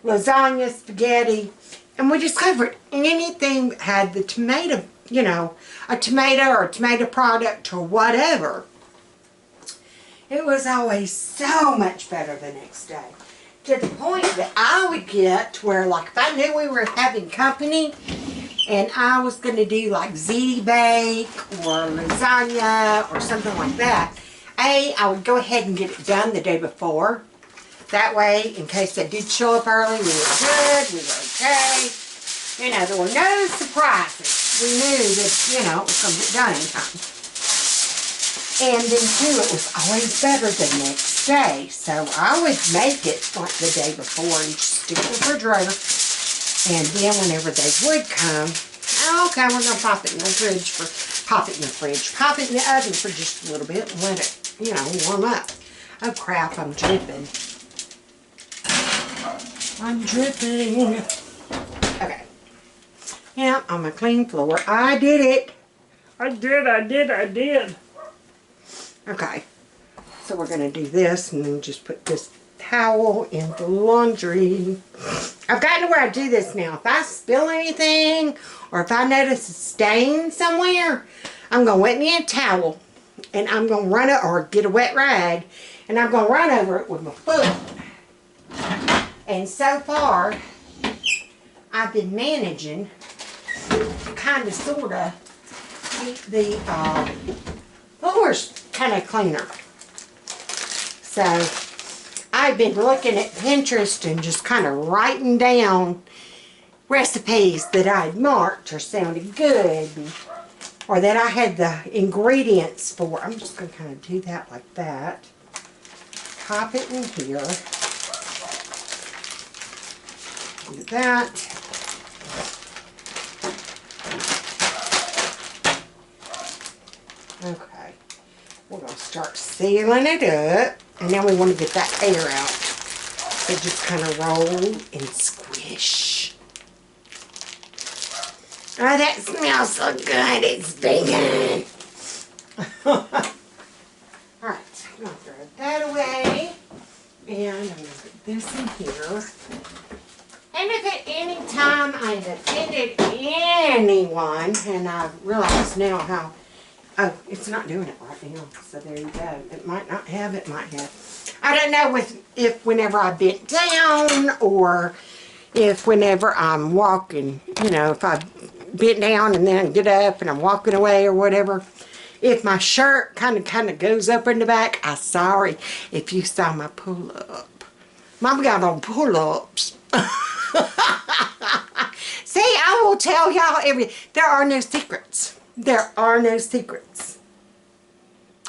Lasagna, spaghetti, and we discovered anything that had the tomato, you know, a tomato or a tomato product or whatever, it was always so much better the next day. To the point that I would get to where, like, if I knew we were having company and I was going to do like ziti bake or lasagna or something like that, I would go ahead and get it done the day before. That way, in case they did show up early, we were good, we were okay. You know, there were no surprises. We knew that, you know, it was going to get done in time. And then, too, it was always better the next day. So I would make it like the day before and just stick it in the refrigerator. And then whenever they would come, okay, we're going to pop it in the fridge pop it in the oven for just a little bit and let it, you know, warm up. Oh, crap, I'm dripping. I'm dripping. Okay. Yeah, on my clean floor. I did it. I did. Okay. So we're going to do this and then just put this towel in the laundry. I've gotten to where I do this now. If I spill anything or if I notice a stain somewhere, I'm going to wet me a towel and I'm going to run it, or get a wet rag, and I'm going to run over it with my foot. And so far, I've been managing kind of, sort of, keep the floors kind of cleaner. So, I've been looking at Pinterest and just kind of writing down recipes that I'd marked or sounded good, or that I had the ingredients for. I'm just going to kind of do that like that. Pop it in here. Do that. Okay. We're going to start sealing it up. And now we want to get that air out. So just kind of roll and squish. Oh, that smells so good. It's bacon. Alright, I'm going to throw I realize now how, oh, it's not doing it right now. So there you go. It might not have, it might have. I don't know if whenever I bent down or if whenever I'm walking, you know, if I bent down and then get up and I'm walking away or whatever. If my shirt kind of goes up in the back, I'm sorry if you saw my pull-up. Mom got on pull-ups. See, I will tell y'all there are no secrets. There are no secrets.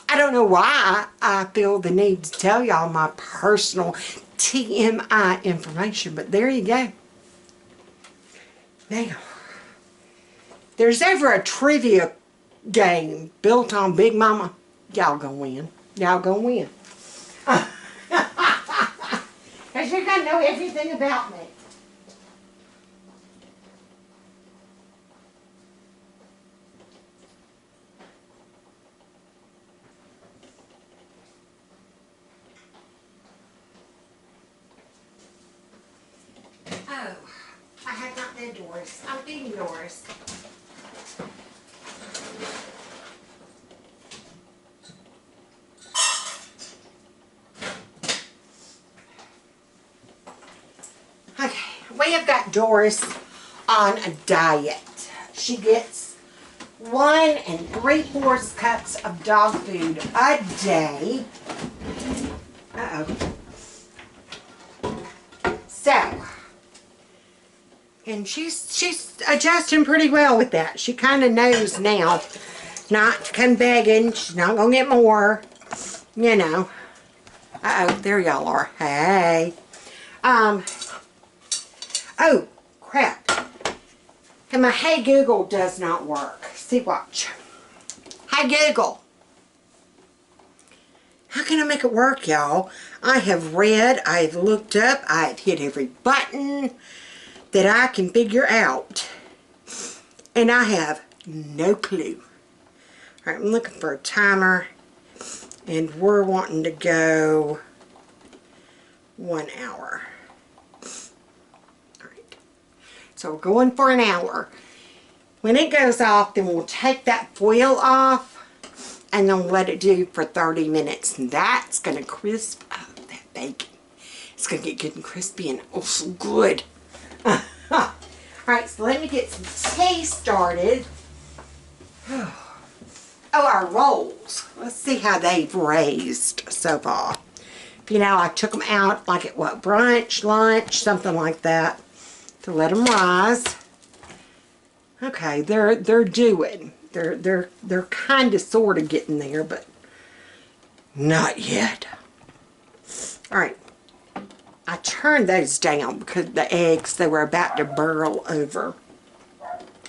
I don't know why I feel the need to tell y'all my personal TMI information, but there you go. Now, there's ever a trivia game built on Big Mama, y'all gonna win. Y'all gonna win. Because you're gonna know everything about me. Oh, I have not been Doris. I'm being Doris. Okay, we have got Doris on a diet. She gets 1 3/4 cups of dog food a day. Uh-oh. So, and she's adjusting pretty well with that. She kind of knows now not to come begging. She's not going to get more, you know. Uh-oh, there y'all are. Hey. Oh, crap. And my Hey Google does not work. See, watch. Hey Google. How can I make it work, y'all? I have read, I have looked up, I have hit every button that I can figure out. And I have no clue. Alright, I'm looking for a timer. And we're wanting to go 1 hour. Alright. So we're going for an hour. When it goes off, then we'll take that foil off. And then let it do for 30 minutes. And that's going to crisp up that bacon. It's going to get good and crispy and oh so good. Alright, so let me get some tea started. Oh, our rolls. Let's see how they've raised so far. You know, I took them out like at what, brunch, lunch, something like that. To let them rise. Okay, they're doing. They're kind of sort of getting there, but not yet. Alright. I turned those down because the eggs, they were about to burl over.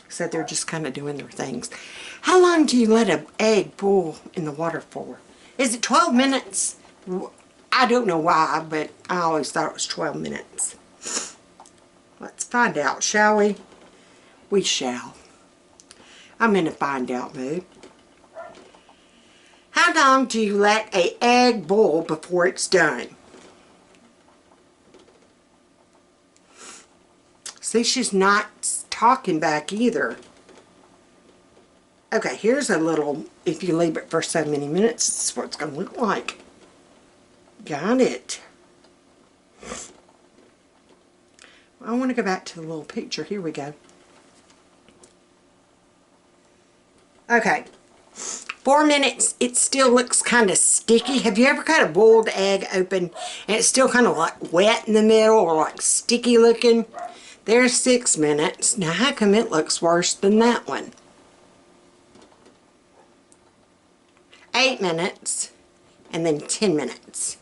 So they're just kind of doing their things. How long do you let an egg boil in the water for? Is it 12 minutes? I don't know why, but I always thought it was 12 minutes. Let's find out, shall we? We shall. I'm in a find out mood. How long do you let an egg boil before it's done? See, she's not talking back either. Okay, here's a little, if you leave it for so many minutes, this is what it's going to look like. Got it. I want to go back to the little picture. Here we go. Okay, 4 minutes, it still looks kind of sticky. Have you ever cut a boiled egg open and it's still kind of like wet in the middle or like sticky looking? There's 6 minutes. Now how come it looks worse than that one? 8 minutes and then 10 minutes.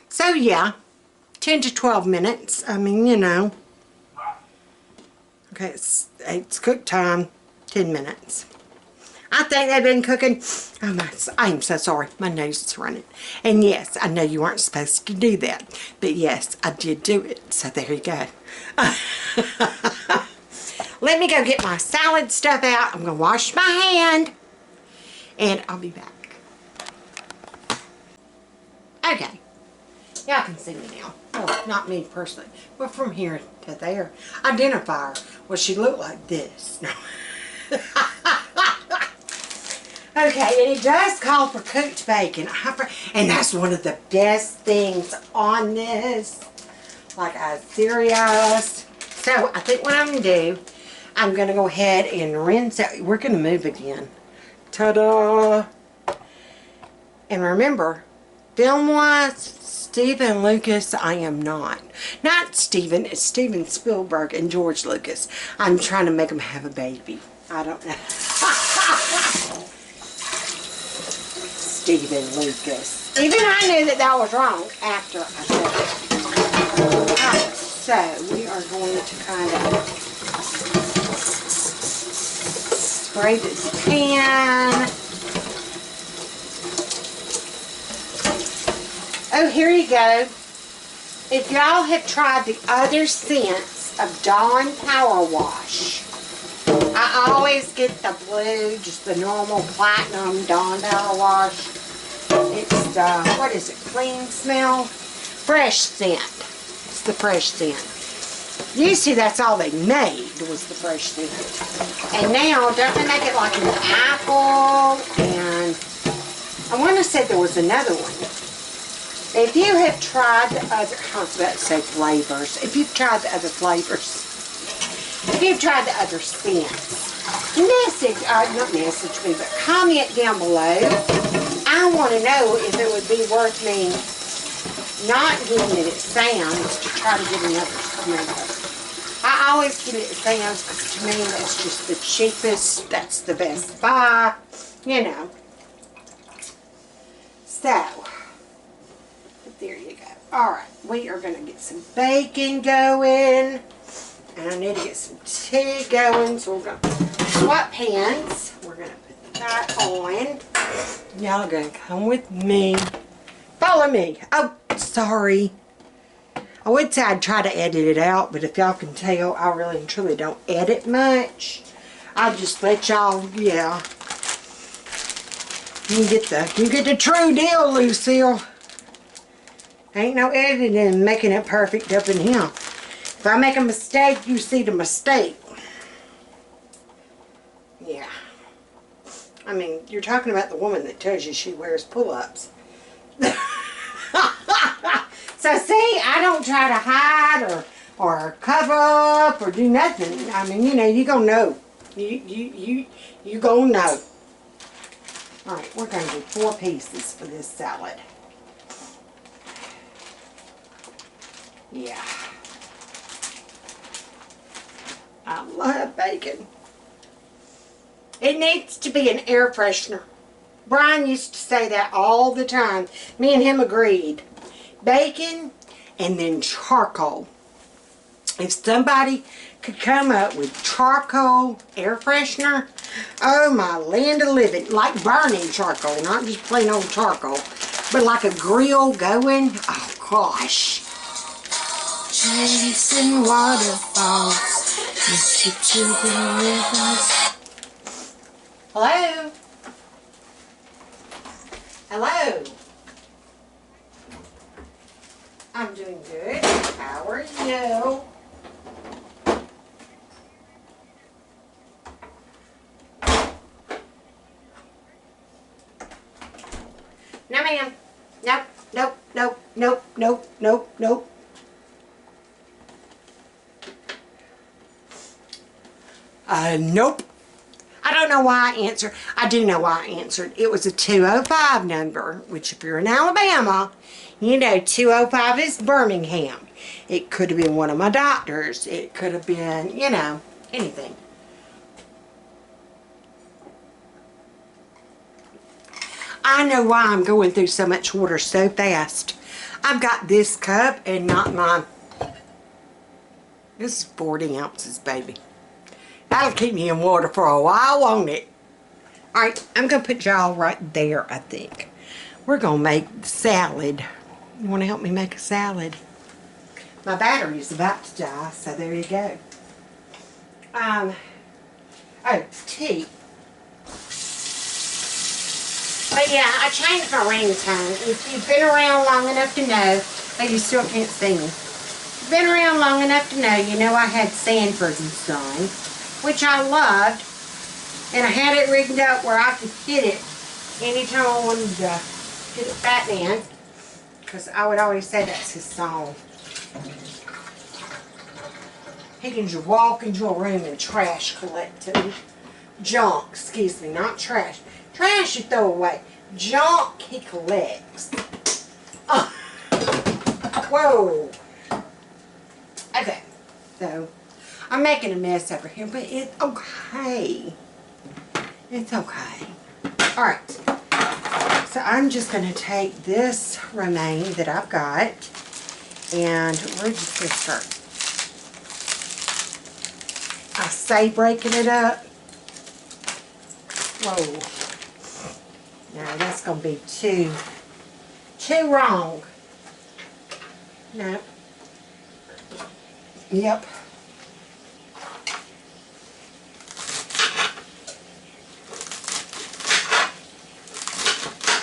So yeah, 10 to 12 minutes. I mean, you know. Okay, it's cook time, 10 minutes. I think they've been cooking. I'm so sorry. My nose is running. And yes, I know you weren't supposed to do that. But yes, I did do it. So there you go. Let me go get my salad stuff out. I'm going to wash my hand. And I'll be back. Okay. Y'all can see me now. Oh, not me personally. But from here to there. Identify her. Well, she looked like this. No. Okay, and it does call for cooked bacon. And that's one of the best things on this. Like I'm serious. So I think what I'm going to do, I'm going to go ahead and rinse out. We're going to move again. Ta-da! And remember, film-wise, Steven Lucas, I am not. Not Steven, it's Steven Spielberg and George Lucas. I'm trying to make them have a baby. I don't know. Steven Lucas. Even I knew that that was wrong after I said it. Alright, so we are going to kind of spray this pan. Oh, here you go. If y'all have tried the other scents of Dawn Power Wash, I always get the blue, just the normal platinum Dawn Power Wash. It's the, what is it, clean smell? Fresh scent. It's the fresh scent. Usually that's all they made was the fresh scent. And now, don't they make it like an apple? And I want to say there was another one. If you have tried the other, I was about to say flavors. If you've tried the other flavors, if you've tried the other scents, message, not message me, but comment down below. I want to know if it would be worth me not giving it at Sam's to try to get another smell. I always give it at Sam's because to me that's just the cheapest, that's the best buy, you know. So, there you go. Alright, we are going to get some bacon going. And I need to get some tea going. So we're going to swap pans. We're going to put that on. Y'all are going to come with me. Follow me. Oh, sorry. I would say I'd try to edit it out. But if y'all can tell, I really and truly don't edit much. I just let y'all, yeah. You get the true deal, Lucille. Ain't no editing and making it perfect up in here. If I make a mistake, you see the mistake. Yeah. I mean, you're talking about the woman that tells you she wears pull-ups. So see, I don't try to hide or cover up or do nothing. I mean, you know, you gonna know. You gonna know. Alright, we're gonna do 4 pieces for this salad. Yeah. I love bacon. It needs to be an air freshener. Brian used to say that all the time. Me and him agreed. Bacon and then charcoal. If somebody could come up with charcoal air freshener, oh my land of living. Like burning charcoal, not just plain old charcoal. But like a grill going, oh gosh. Chasing waterfalls, Mr. to the rivers. Hello? Hello? I'm doing good. How are you? No, ma'am. Nope, nope, nope, nope, nope, nope, nope. Nope. I don't know why I answered. I do know why I answered. It was a 205 number, which if you're in Alabama, you know 205 is Birmingham. It could have been one of my doctors. It could have been, you know, anything. I know why I'm going through so much water so fast. I've got this cup and not mine. This is 40 ounces, baby. That'll keep me in water for a while, won't it? Alright, I'm going to put y'all right there, I think. We're going to make the salad. You want to help me make a salad? My battery is about to die, so there you go. Oh, tea. But yeah, I changed my ringtone. If you've been around long enough to know, but you still can't see me. If you've been around long enough to know, you know I had Sanford and Son, which I loved, and I had it rigged up where I could hit it anytime I wanted to get a FATMAN, because I would always say that's his song. He can just walk into a room and trash collect too. Junk, excuse me, not trash. Trash you throw away. Junk he collects. Oh. Whoa. Okay, so I'm making a mess over here, but it's okay. It's okay. Alright, so I'm just going to take this romaine that I've got, and we're just going to start, I say breaking it up. Whoa. No, that's going to be too wrong. No. Yep.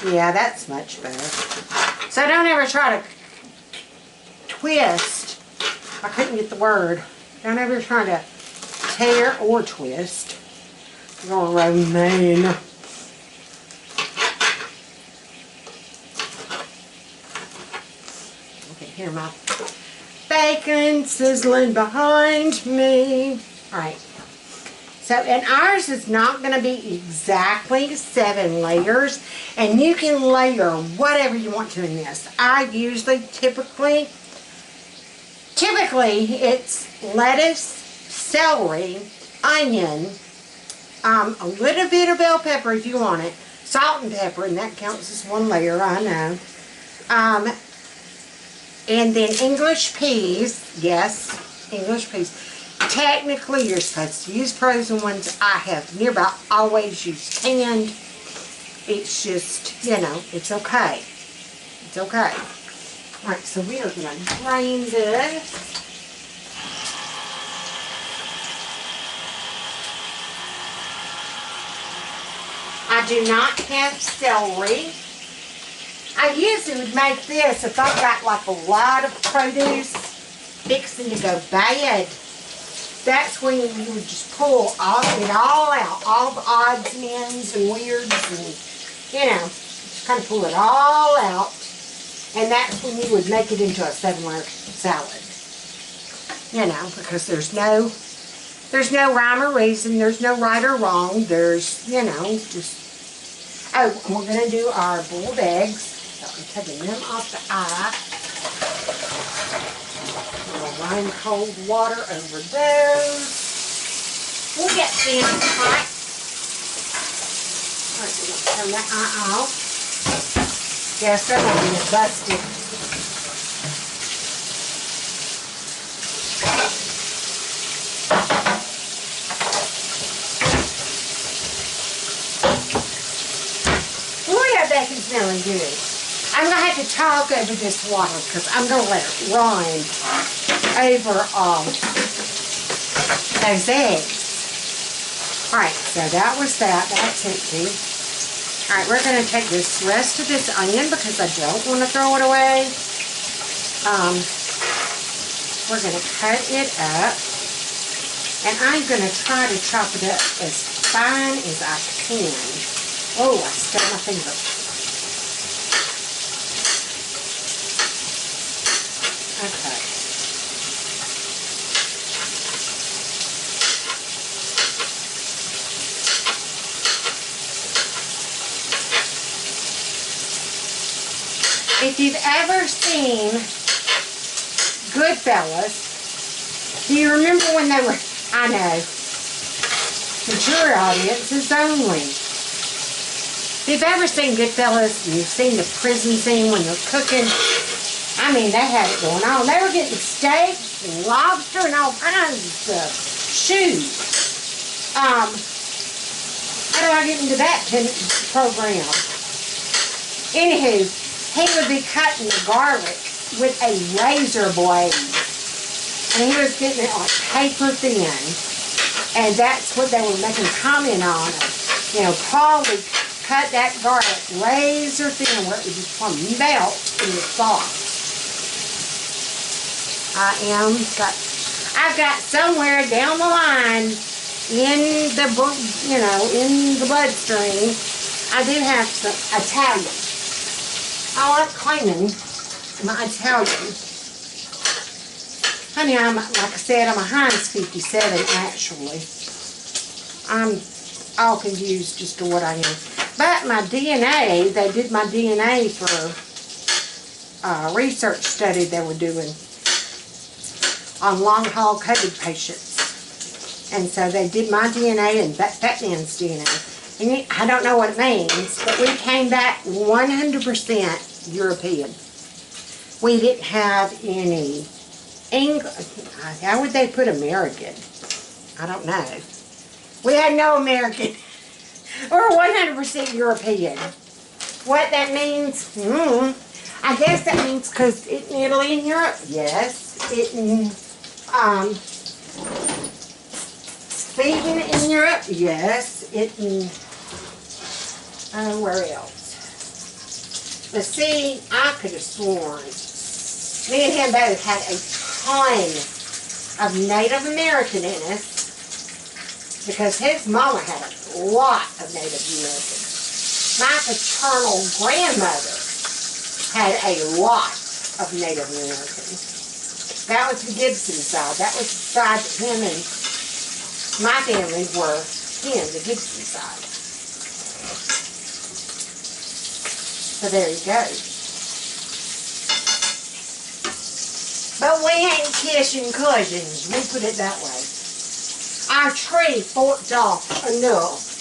Yeah, that's much better. So don't ever try to twist. I couldn't get the word. Don't ever try to tear or twist your romaine. I can hear my bacon sizzling behind me. Alright. So, and ours is not going to be exactly 7 layers. And you can layer whatever you want to in this. I usually, typically it's lettuce, celery, onion, a little bit of bell pepper if you want it, salt and pepper, and that counts as 1 layer, I know. And then English peas, yes, English peas. Technically, you're supposed to use frozen ones. I have nearby always used canned. It's just, you know, it's okay. It's okay. Alright, so we are going to drain this. I do not have celery. I usually would make this if I've got like a lot of produce fixing to go bad. That's when you would just pull it all out, all the odds and ends and weirds and, you know, just kind of pull it all out. And that's when you would make it into a 7-layer salad. You know, because there's no rhyme or reason, there's no right or wrong, there's, you know, just, oh, and we're going to do our boiled eggs. So I'm taking them off the eye. Run cold water over those. We'll get them hot. Alright, we're going to turn that eye off. Guess that one is busted. Ooh, that bacon's smelling good. I'm going to have to talk over this water because I'm going to let it run over those eggs. Alright, so that was that. That's empty. Alright, we're going to take this rest of this onion because I don't want to throw it away. We're going to cut it up. And I'm going to try to chop it up as fine as I can. Oh, I stuck my finger. Okay. If you've ever seen Goodfellas, do you remember when they were, I know, mature audiences only. If you've ever seen Goodfellas and you've seen the prison scene when they're cooking, I mean, they had it going on. They were getting steaks and lobster and all kinds of stuff. Shoot. How do I get into that program? Anywho, he would be cutting the garlic with a razor blade. And he was getting it like paper thin. And that's what they were making comment on. You know, Paul would cut that garlic razor thin where it would just melt in the sauce. I've got somewhere down the line in the, you know, in the bloodstream, I do have some Italian. I like cleaning my Italian. Honey, like I said, I'm a Heinz 57 actually. I'm all confused as to what I am. But my DNA, they did my DNA for a research study they were doing on long-haul COVID patients. And so they did my DNA and FATMAN's DNA. And I don't know what it means, but we came back 100% European. We didn't have any English. How would they put American? I don't know. We had no American. We're 100% European. What that means? I guess that means because it's in Italy and Europe. Yes. Sweden in Europe. Yes. Where else? But see, I could have sworn me and him both had a ton of Native American in us because his mama had a lot of Native Americans. My paternal grandmother had a lot of Native Americans. That was the Gibson side. That was the side that him and my family were in, the Gibson side. So there you go. But we ain't kissing cousins, we put it that way. Our tree forked off enough.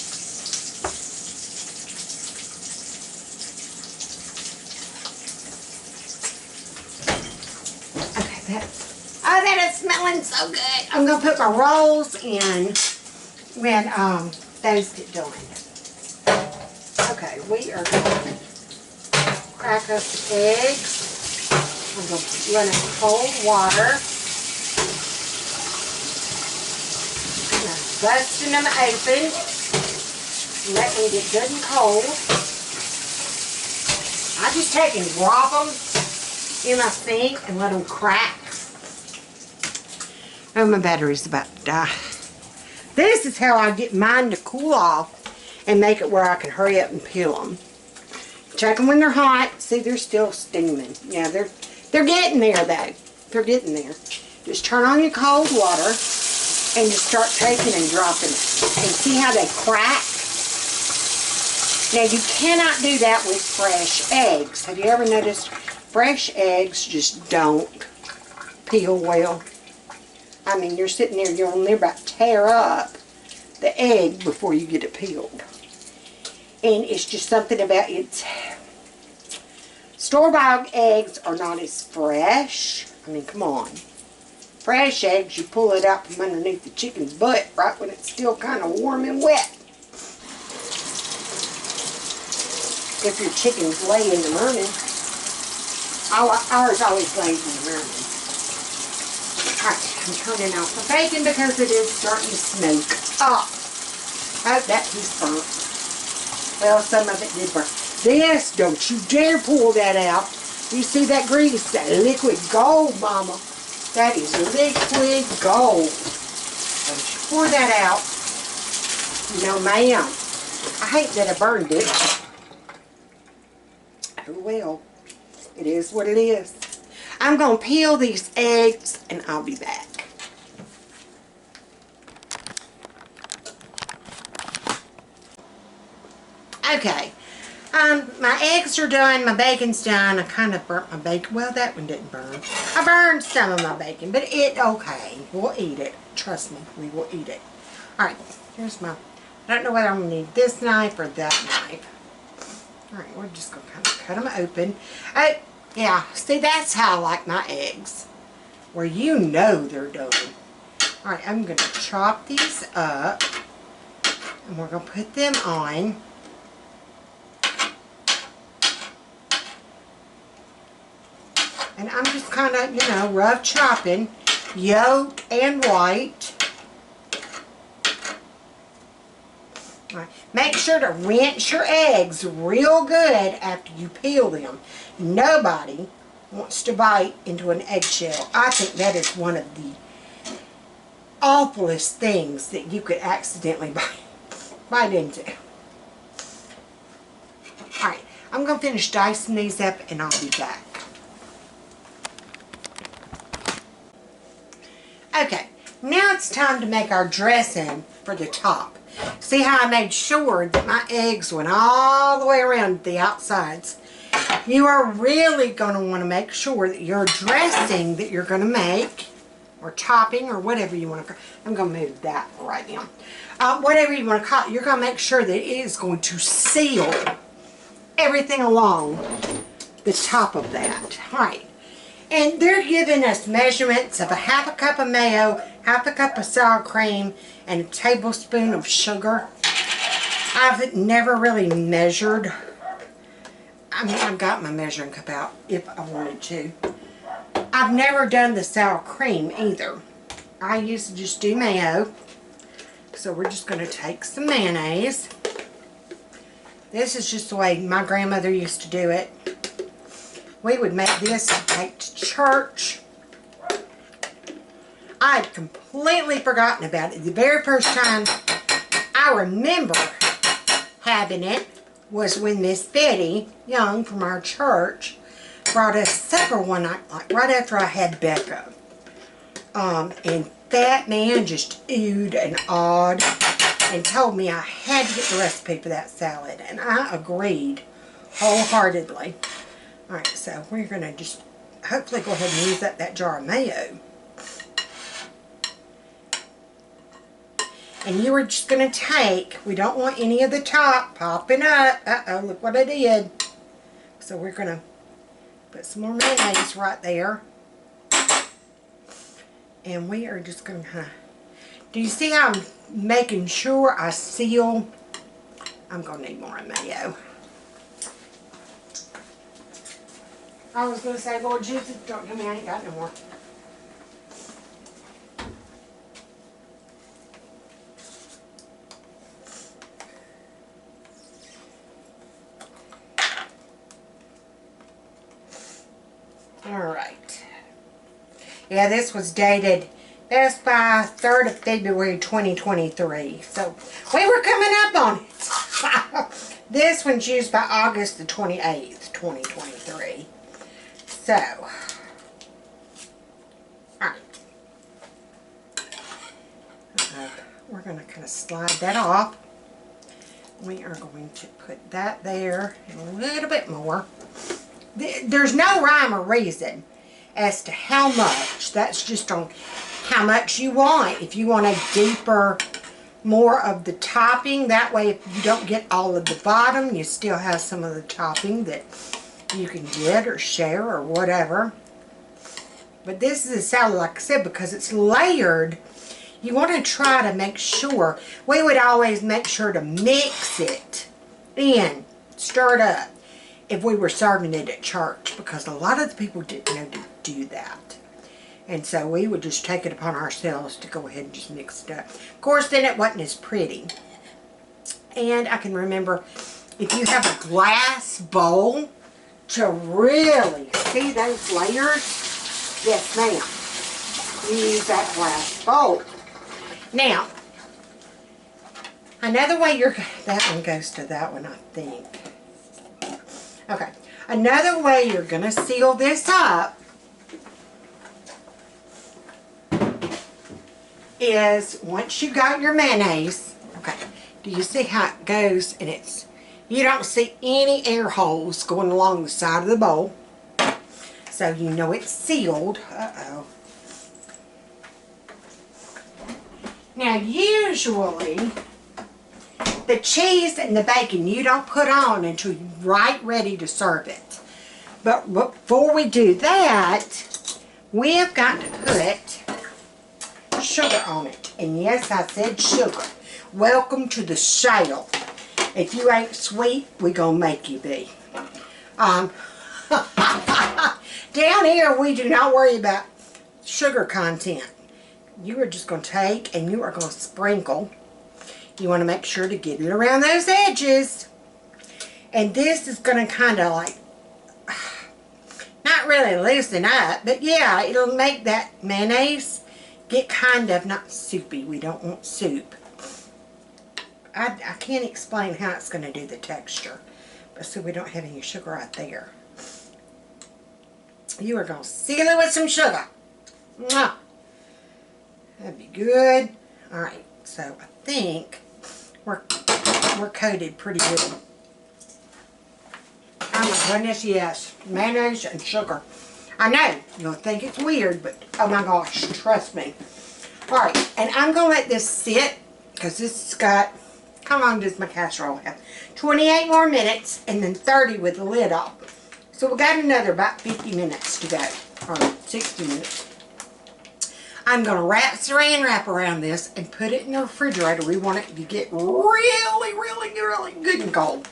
Okay, that is smelling so good. I'm gonna put my rolls in when those get done. Okay, we are going to crack up the eggs. I'm going to run it in cold water. I'm busting them open. Let them get good and cold. I just take and drop them in my sink and let them crack. Oh, my battery's about to die. This is how I get mine to cool off and make it where I can hurry up and peel them. Check them when they're hot. See, they're still steaming. Yeah, they're getting there, though. They're getting there. Just turn on your cold water and just start taking and dropping it. And see how they crack? Now, you cannot do that with fresh eggs. Have you ever noticed fresh eggs just don't peel well? I mean, you're sitting there, you're only about to tear up the egg before you get it peeled. And it's just something about it. Store-bought eggs are not as fresh. I mean, come on. Fresh eggs, you pull it out from underneath the chicken's butt right when it's still kind of warm and wet. If your chicken's laying in the morning. Ours always lays in the morning. Alright, I'm turning off the bacon because it is starting to smoke up. Oh, that piece burnt. Well, some of it did burn. This, don't you dare pull that out. You see that grease? That liquid gold, Mama. That is liquid gold. Don't you pour that out. No, ma'am. I hate that I burned it. Oh, well. It is what it is. I'm going to peel these eggs and I'll be back. Okay. My eggs are done. My bacon's done. I kind of burnt my bacon. Well, that one didn't burn. I burned some of my bacon, but okay. We'll eat it. Trust me, we will eat it. Alright, here's my, I don't know whether I'm going to need this knife or that knife. Alright, we're just going to kind of cut them open. Yeah, see, that's how I like my eggs. Where you know they're done. Alright, I'm going to chop these up. And we're going to put them on. And I'm just kind of, you know, rough chopping. Yolk and white. Alright, make sure to rinse your eggs real good after you peel them. Nobody wants to bite into an eggshell. I think that is one of the awfulest things that you could accidentally bite into. I'm going to finish dicing these up and I'll be back. Okay, now it's time to make our dressing for the top. See how I made sure that my eggs went all the way around the outsides. You are really going to want to make sure that your dressing that you're going to make, or topping, or whatever you want to call it. I'm going to move that right now. Whatever you want to call it, you're going to make sure that it is going to seal everything along the top of that. All right. And they're giving us measurements of a half a cup of mayo, half a cup of sour cream, and a tablespoon of sugar. I've never really measured. I mean, I've got my measuring cup out if I wanted to. I've never done the sour cream either. I used to just do mayo. So we're just going to take some mayonnaise. This is just the way my grandmother used to do it. We would make this to take to church. I had completely forgotten about it. The very first time I remember having it was when Miss Betty Young from our church brought us supper one night, like right after I had Becca. And that man just oohed and awed and told me I had to get the recipe for that salad. And I agreed wholeheartedly. Alright, so we're going to just hopefully go ahead and use up that jar of mayo. And you are just going to take, we don't want any of the top popping up. Uh-oh, look what I did. So we're going to put some more mayonnaise right there. And we are just going to, do you see how I'm making sure I seal? I'm going to need more mayo. I was going to say, Lord Jesus, don't tell me I ain't got no more. Alright. Yeah, this was dated Best Buy 3rd of February 2023. So, we were coming up on it. This one's used by August the 28th, 2023. So, alright. We're going to kind of slide that off. We are going to put that there and a little bit more. There's no rhyme or reason as to how much. That's just on how much you want. If you want a deeper, more of the topping, that way if you don't get all of the bottom, you still have some of the topping that you can get or share or whatever. But this is a salad, like I said, because it's layered. You want to try to make sure, we would always make sure to mix it in, stir it up, if we were serving it at church, because a lot of the people didn't know to do that. And so we would just take it upon ourselves to go ahead and just mix it up. Of course, then it wasn't as pretty. And I can remember, if you have a glass bowl to really see those layers, yes ma'am, you use that glass bowl. Now, another way that one goes to that one, I think. Okay, another way you're going to seal this up is once you got your mayonnaise, okay, do you see how it goes and you don't see any air holes going along the side of the bowl, so you know it's sealed. Uh-oh. Now usually the cheese and the bacon you don't put on until you're right ready to serve it. But before we do that, we have got to put sugar on it. And yes, I said sugar. Welcome to the sale. If you ain't sweet, we gonna make you be. Down here, we do not worry about sugar content. You are just going to take and you are going to sprinkle. You want to make sure to get it around those edges. And this is going to kind of like, not really loosen up, but yeah, it'll make that mayonnaise get kind of not soupy. We don't want soup. I can't explain how it's going to do the texture. But see, we don't have any sugar right there. You are going to seal it with some sugar. Mwah. That'd be good. Alright, so I think we're coated pretty good. Oh my goodness, yes. Mayonnaise and sugar. I know, you'll think it's weird, but oh my gosh, trust me. Alright, and I'm going to let this sit, because this has got, how long does my casserole have? 28 more minutes, and then 30 with the lid off. So we got another about 50 minutes to go, or 60 minutes. I'm going to saran wrap around this and put it in the refrigerator. We want it to get really, really, really good and cold.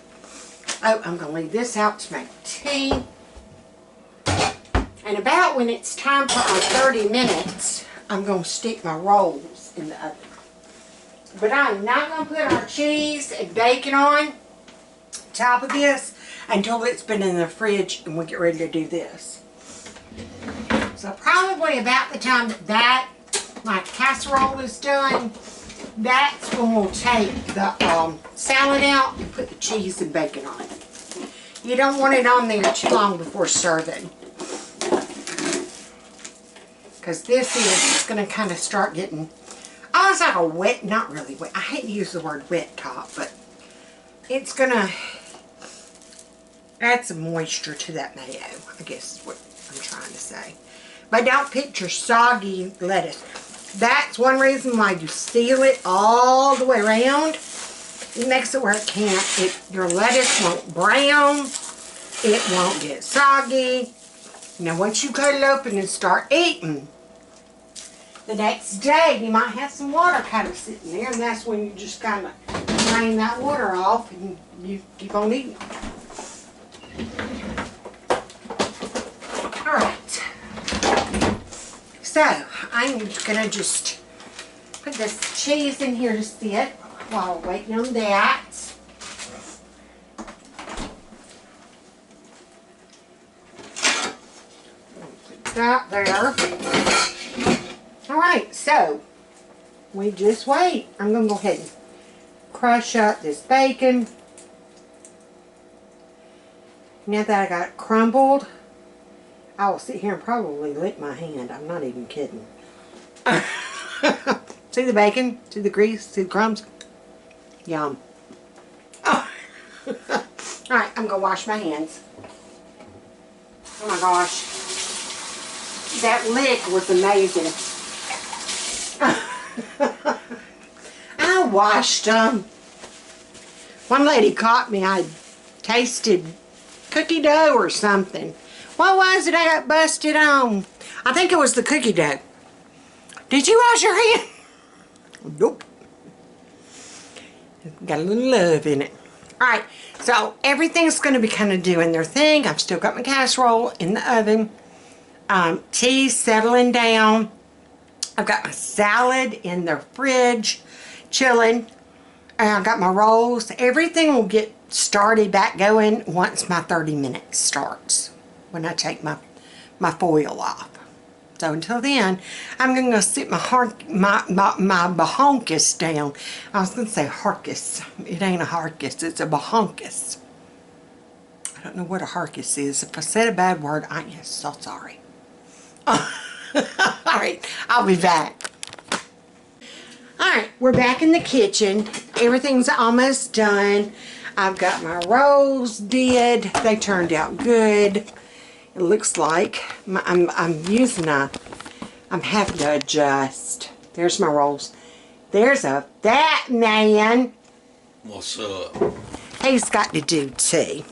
Oh, I'm going to leave this out to make tea. And about when it's time for our 30 minutes, I'm going to stick my rolls in the oven. But I'm not going to put our cheese and bacon on top of this until it's been in the fridge and we get ready to do this. So probably about the time that my casserole is done, that's when we'll take the salad out and put the cheese and bacon on. You don't want it on there too long before serving. Because this is going to kind of start getting, oh, it's like a wet, not really wet. I hate to use the word wet top, but it's going to add some moisture to that mayo, I guess is what I'm trying to say. But don't picture soggy lettuce. That's one reason why you seal it all the way around. It makes it where it can't. Your lettuce won't brown. It won't get soggy. Now once you cut it open and start eating, the next day you might have some water kind of sitting there, and that's when you just kind of drain that water off and you keep on eating. Alright. So, I'm going to just put this cheese in here to sit while we're waiting on that. Put that there. Alright, so, we just wait. I'm going to go ahead and crush up this bacon. Now that I got it crumbled, I will sit here and probably lick my hand. I'm not even kidding. See the bacon? See the grease? See the crumbs? Yum. Oh. Alright, I'm going to wash my hands. Oh my gosh. That lick was amazing. I washed them. One lady caught me. I tasted cookie dough or something. What was it I got busted on? I think it was the cookie dough. Did you wash your hand? Nope. Got a little love in it. Alright, so everything's going to be kind of doing their thing. I've still got my casserole in the oven. Tea's settling down. I've got my salad in the fridge, chilling. And I got my rolls. Everything will get started back going once my 30 minutes starts, when I take my foil off. So until then, I'm going to sit my bahonkus down. I was going to say harkus. It ain't a harkus, it's a bahonkus. I don't know what a harkus is. If I said a bad word, I am so sorry. Alright, I'll be back. Alright, we're back in the kitchen. Everything's almost done. I've got my rolls did. They turned out good. It looks like I'm having to adjust. There's my rolls. There's a fat man. What's up? He's got to do tea.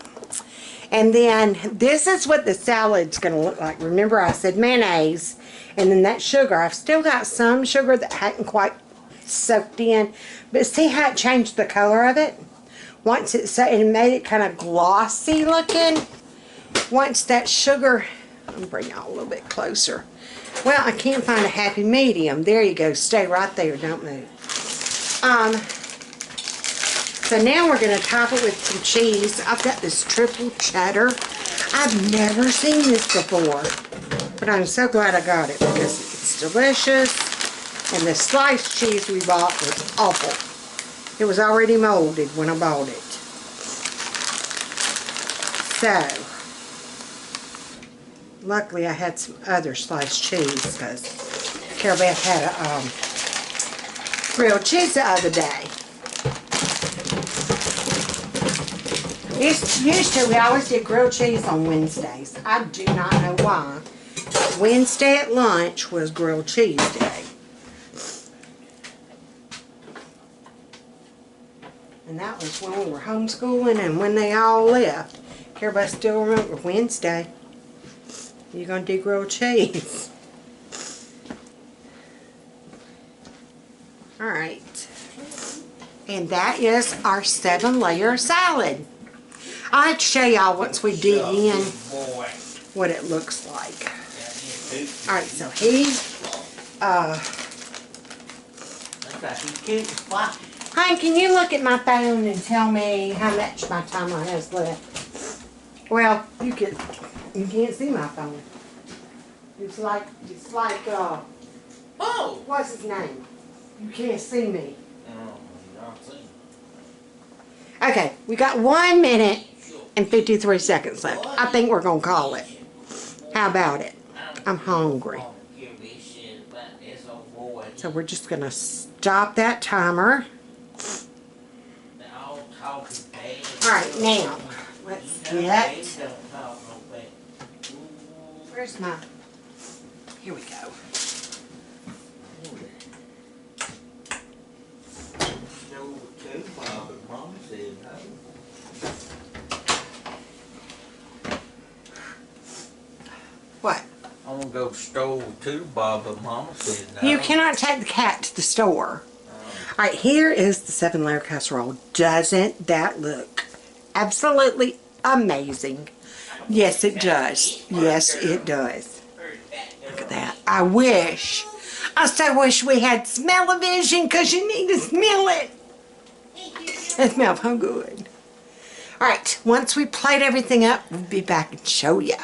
And then this is what the salad's going to look like. Remember I said mayonnaise. And then that sugar. I've still got some sugar that hadn't quite soaked in. But see how it changed the color of it? Once it made it kind of glossy looking. Once that sugar, I'll bring y'all a little bit closer. Well, I can't find a happy medium. There you go. Stay right there. Don't move. So now we're going to top it with some cheese. I've got this triple cheddar. I've never seen this before. But I'm so glad I got it because it's delicious. And the sliced cheese we bought was awful. It was already molded when I bought it. So, luckily I had some other sliced cheese because Carol Beth had a grilled cheese the other day. Used to, we always did grilled cheese on Wednesdays. I do not know why. Wednesday at lunch was grilled cheese day. And that was when we were homeschooling and when they all left. Everybody still remember Wednesday. You're going to do grilled cheese. Alright. And that is our 7-layer salad. I'll have to show y'all once we dig in what it looks like. Alright, so Honey, can you look at my phone and tell me how much my timer has left? Well, you can't see my phone. It's like Oh! what's his name? You can't see me. Okay, we got 1 minute and 53 seconds left. I think we're going to call it. How about it? I'm hungry. So we're just going to stop that timer. Alright, now, let's get... Where's my... Here we go. What? I'm gonna go store too, Bob, but Mama said no. You cannot take the cat to the store. Alright, here is the 7-layer casserole. Doesn't that look absolutely amazing? Yes, it does. Yes, it does. Look at that. I so wish we had smell-o-vision because you need to smell it. It smells so good. Alright, once we plate everything up, we'll be back and show ya.